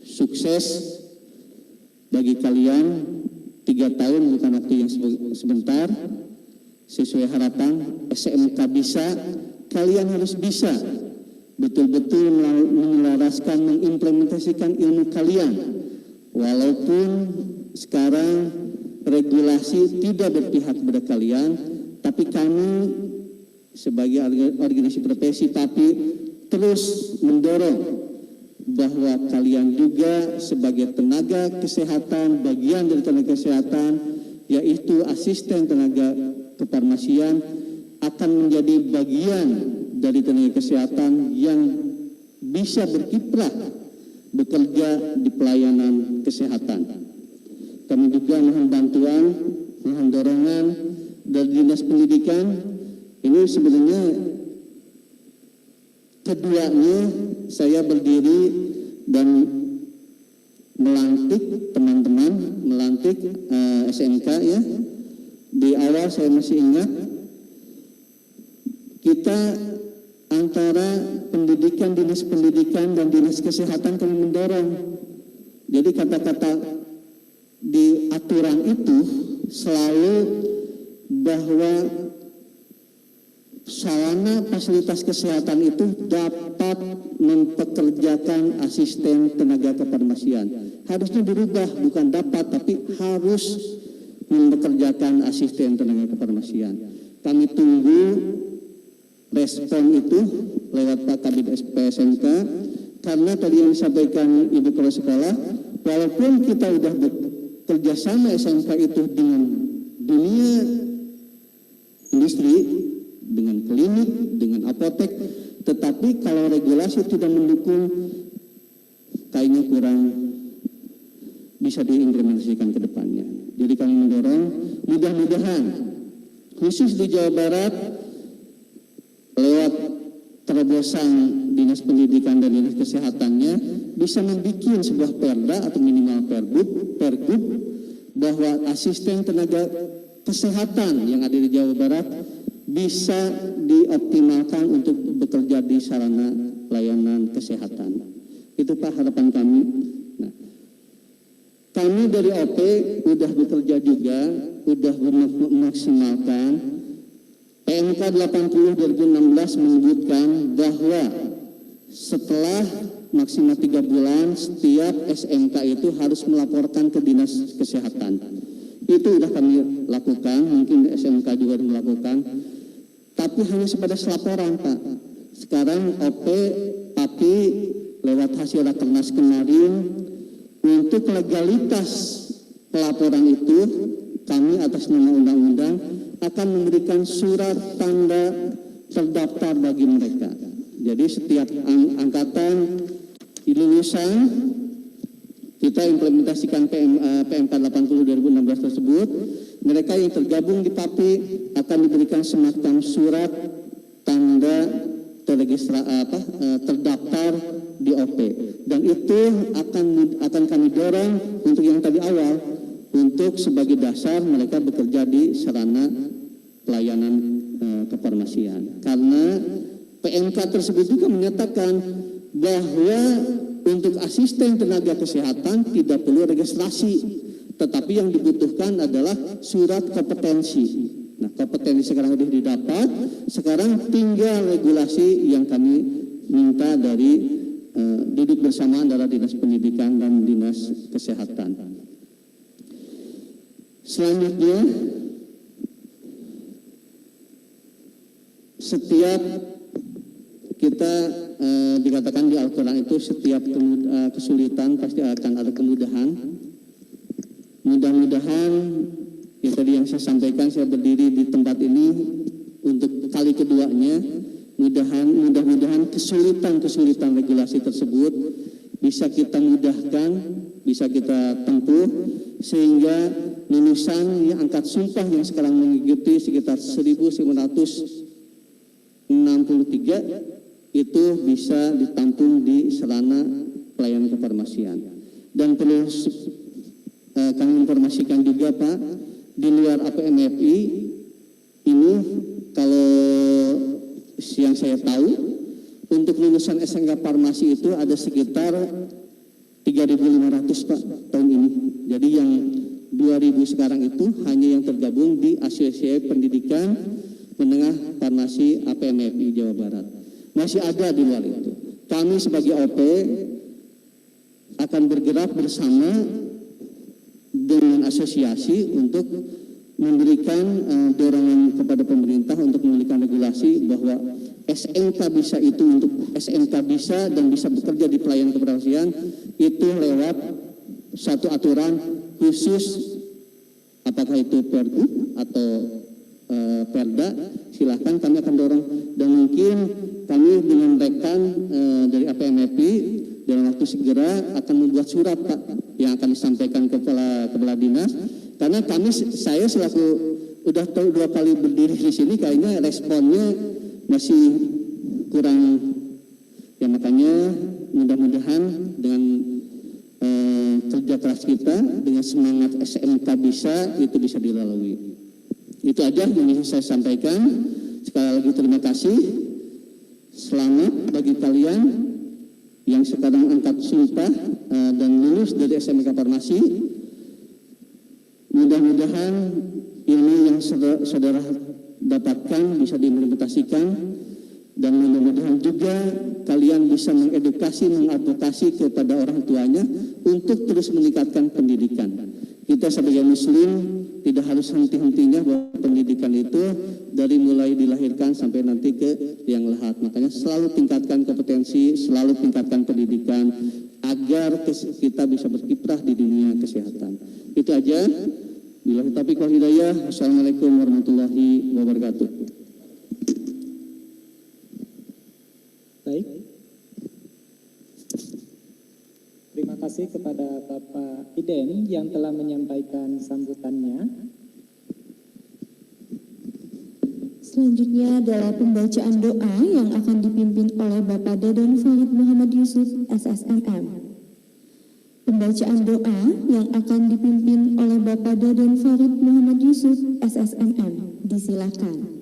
sukses bagi kalian. 3 tahun bukan waktu yang sebentar. Sesuai harapan SMK bisa, kalian harus bisa betul-betul menyelaraskan, mengimplementasikan ilmu kalian. Walaupun sekarang regulasi tidak berpihak kepada kalian, tapi kami sebagai organisasi profesi tapi terus mendorong bahwa kalian juga sebagai tenaga kesehatan, bagian dari tenaga kesehatan, yaitu asisten tenaga kefarmasian, akan menjadi bagian dari tenaga kesehatan yang bisa berkiprah bekerja di pelayanan kesehatan. Kami juga mohon bantuan, mohon dorongan dari Dinas Pendidikan. Ini sebenarnya keduanya saya berdiri dan melantik teman-teman, melantik SMK ya. Di awal saya masih ingat, kita antara pendidikan, Dinas Pendidikan dan Dinas Kesehatan kami mendorong. Jadi kata-kata di aturan itu selalu bahwa sarana fasilitas kesehatan itu dapat mempekerjakan asisten tenaga kefarmasian. Harusnya dirubah, bukan dapat, tapi harus mempekerjakan asisten tenaga kefarmasian. Kami tunggu respon itu lewat Pak Kabid PSMK, karena tadi yang disampaikan Ibu Kepala Sekolah, walaupun kita sudah bekerja sama SMK itu dengan dunia industri, dengan klinik, dengan apotek, tetapi kalau regulasi tidak mendukung, kayaknya kurang bisa diimplementasikan ke depannya. Jadi kami mendorong, mudah-mudahan khusus di Jawa Barat lewat terobosan Dinas Pendidikan dan Dinas Kesehatannya bisa membuat sebuah perda atau minimal pergub bahwa asisten tenaga kesehatan yang ada di Jawa Barat bisa dioptimalkan untuk bekerja di sarana layanan kesehatan. Itu Pak harapan kami. Nah, kami dari OP sudah bekerja juga, sudah memaksimalkan PMK 80 2016 menyebutkan bahwa setelah maksimal 3 bulan setiap SMK itu harus melaporkan ke Dinas Kesehatan. Itu sudah kami lakukan, mungkin SMK juga melakukan, tapi hanya sebatas laporan Pak. Sekarang OP tapi lewat hasil rakernas kemarin untuk legalitas pelaporan itu kami atas nama undang-undang akan memberikan surat tanda terdaftar bagi mereka. Jadi setiap angkatan lulusan kita implementasikan PMK 80 2016 tersebut, mereka yang tergabung di PAPI akan diberikan semacam surat tanda terdaftar di OP, dan itu akan kami dorong untuk yang tadi awal, untuk sebagai dasar mereka bekerja di sarana pelayanan kefarmasian. Karena PMK tersebut juga menyatakan bahwa untuk asisten tenaga kesehatan tidak perlu registrasi, tetapi yang dibutuhkan adalah surat kompetensi. Nah, kompetensi sekarang sudah didapat, sekarang tinggal regulasi yang kami minta dari duduk bersama antara Dinas Pendidikan dan Dinas Kesehatan. Selanjutnya, setiap kita dikatakan di Al-Quran itu setiap kesulitan pasti akan ada kemudahan. Mudah-mudahan ya tadi yang saya sampaikan, saya berdiri di tempat ini untuk kali keduanya, mudah-mudahan kesulitan regulasi tersebut bisa kita mudahkan, bisa kita tempuh, sehingga lulusan yang angkat sumpah yang sekarang mengikuti sekitar 1.963 itu bisa ditampung di sarana pelayanan kefarmasian. Dan perlu kami informasikan juga Pak, di luar APMFI ini kalau yang saya tahu untuk lulusan SMK Farmasi itu ada sekitar 3.500 Pak tahun ini. Jadi yang 2.000 sekarang itu hanya yang tergabung di Asosiasi Pendidikan Menengah Farmasi APMFI Jawa Barat. Masih ada di luar itu. Kami sebagai OP akan bergerak bersama dengan asosiasi untuk memberikan dorongan kepada pemerintah untuk memberikan regulasi bahwa SMK bisa itu untuk SMK bisa dan bisa bekerja di pelayanan kefarmasian itu lewat satu aturan khusus, apakah itu pergub atau perda, silahkan kami akan dorong. Dan mungkin kami dengan rekan dari APMFI dalam waktu segera akan membuat surat Pak yang akan disampaikan ke kepala dinas, karena saya selaku udah tahu 2 kali berdiri di sini kayaknya responnya masih kurang, ya makanya mudah-mudahan dengan kerja keras kita dengan semangat SMK itu bisa dilalui. Itu aja yang ingin saya sampaikan. Sekali lagi terima kasih. Selamat bagi kalian yang sekarang angkat sumpah dan lulus dari SMK Farmasi. Mudah-mudahan ilmu yang saudara dapatkan bisa diimplementasikan, dan mudah-mudahan juga kalian bisa mengedukasi, mengadvokasi kepada orang tuanya untuk terus meningkatkan pendidikan. Kita sebagai muslim tidak harus henti-hentinya bahwa pendidikan itu dari mulai dilahirkan sampai nanti ke yang lahat. Makanya selalu tingkatkan kompetensi, selalu tingkatkan pendidikan agar kita bisa berkiprah di dunia kesehatan. Itu aja. Billahi taufiq wal hidayah. Wassalamualaikum warahmatullahi wabarakatuh. Baik. Terima kasih kepada Bapak Iden yang telah menyampaikan sambutannya. Selanjutnya adalah pembacaan doa yang akan dipimpin oleh Bapak Deden Farid Muhammad Yusuf, SSNM. Pembacaan doa yang akan dipimpin oleh Bapak Deden Farid Muhammad Yusuf, SSNM. Disilakan.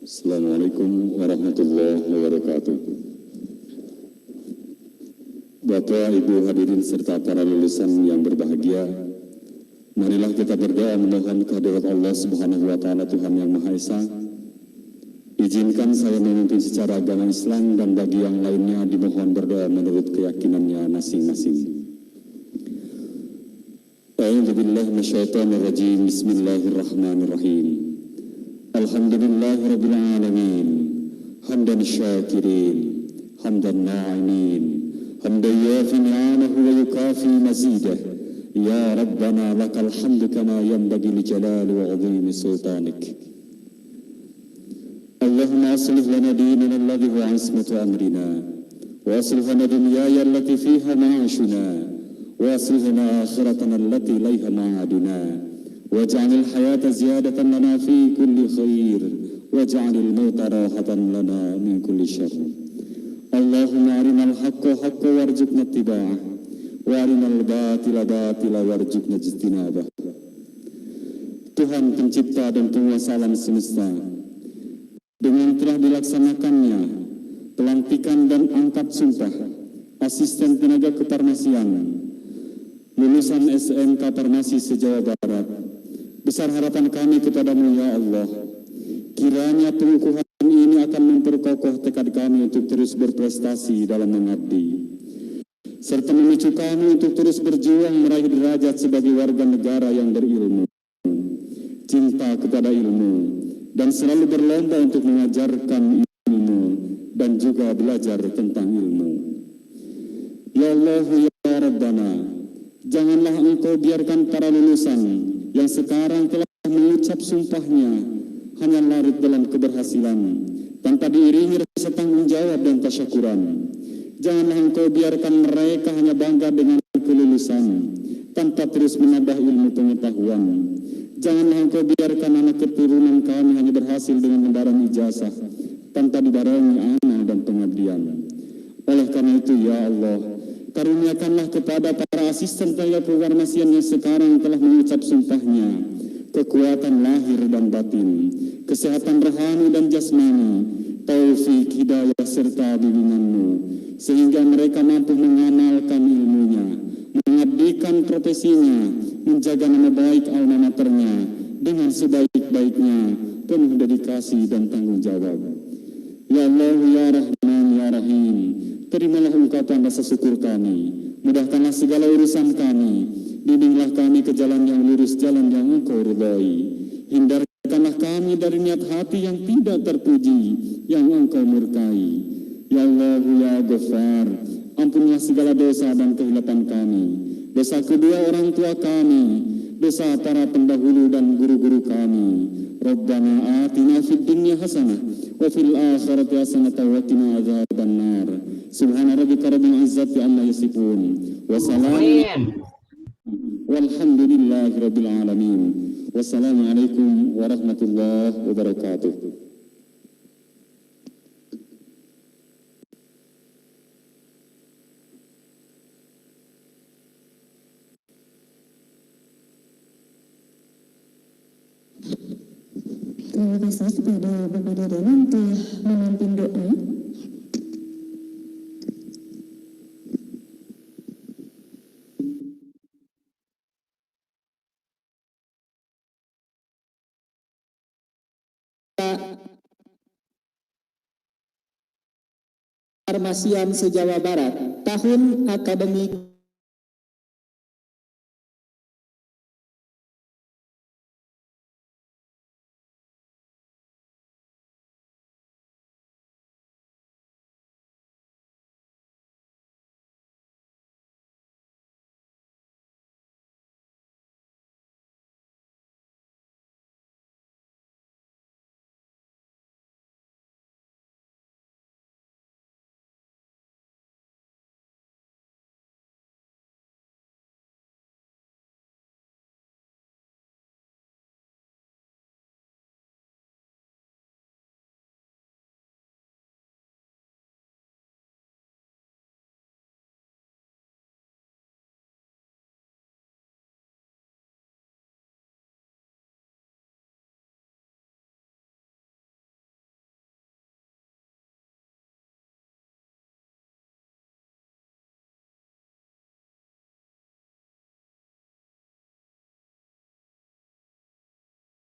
Assalamualaikum warahmatullahi wabarakatuh. Bapak, Ibu hadirin serta para lulusan yang berbahagia, marilah kita berdoa memohon kehadirat Allah Subhanahu wa Ta'ala, Tuhan yang Maha Esa. Izinkan saya memimpin secara agama Islam, dan bagi yang lainnya dimohon berdoa menurut keyakinannya masing-masing. A'udzubillahi minasyaitonir rajim. Bismillahirrahmanirrahim. Alhamdulillahirabbil alamin. Hamdan syakirin, hamdan na'imin, hamdan yafi ni'amahu wa yukafi mazidah. Ya Rabbana lakal hamdu kama yanbaghi li jalali wa 'azimi sultanik. Allahumma aslih lana dinana alladhi huwa 'ismatu amrina, wa aslih lana dunyaya allati fiha ma'ashuna, wa aslih lana akhiratana allati ilayha ma'aduna. واجعل الحياة زيادة لنا في كل خير واجعل الموت راحة لنا من كل شر. اللهم أرنا الحق حقا وارزقنا اتباعه وأرنا الباطل باطلا وارزقنا اجتنابه. Tuhan pencipta dan penguasa alam semesta, dengan telah dilaksanakannya pelantikan dan angkat sumpah asisten tenaga kefarmasian lulusan SMK Farmasi se-Jawa Barat, besar harapan kami kepadamu ya Allah, kiranya pengukuhan ini akan memperkokoh tekad kami untuk terus berprestasi dalam mengabdi, serta memicu kami untuk terus berjuang meraih derajat sebagai warga negara yang berilmu, cinta kepada ilmu, dan selalu berlomba untuk mengajarkan ilmu dan juga belajar tentang ilmu. Ya Allah ya Rabbana, janganlah Engkau biarkan para lulusan yang sekarang telah mengucap sumpahnya hanya larut dalam keberhasilan tanpa diiringi rasa tanggung jawab dan tasyakuran. Janganlah Engkau biarkan mereka hanya bangga dengan kelulusan tanpa terus menambah ilmu pengetahuan. Janganlah Engkau biarkan anak keturunan kami hanya berhasil dengan lembaran ijazah tanpa dibarengi amal dan pengabdian. Oleh karena itu ya Allah, karuniakanlah kepada para asisten tenaga kefarmasian yang sekarang telah mengucap sumpahnya kekuatan lahir dan batin, kesehatan rohani dan jasmani, taufik, hidayah serta bimbingan-Mu, sehingga mereka mampu mengamalkan ilmunya, mengabdikan profesinya, menjaga nama baik alma maternya dengan sebaik-baiknya, penuh dedikasi dan tanggung jawab. Ya Allah ya Rahman ya Rahim, terimalah ungkapan rasa syukur kami, mudahkanlah segala urusan kami, bimbinglah kami ke jalan yang lurus, jalan yang Engkau ridhai. Hindarkanlah kami dari niat hati yang tidak terpuji, yang Engkau murkai. Ya Allah, ya Ghaffar, ampunilah segala dosa dan kehilapan kami, dosa kedua orang tua kami, dosa para pendahulu dan guru-guru kami. Rabbana atina fid dunya hasanah wa fil akhirati hasanah wa qina adzabannar. Subhana rabbika rabbil izzati amma yasifun. Wa salamun walhamdulillahi rabbil alamin. Wassalamualaikum warahmatullahi wabarakatuh. Terima kasih kepada Bapak Dedan telah memimpin doa. Farmasian se-Jawa Barat tahun akademik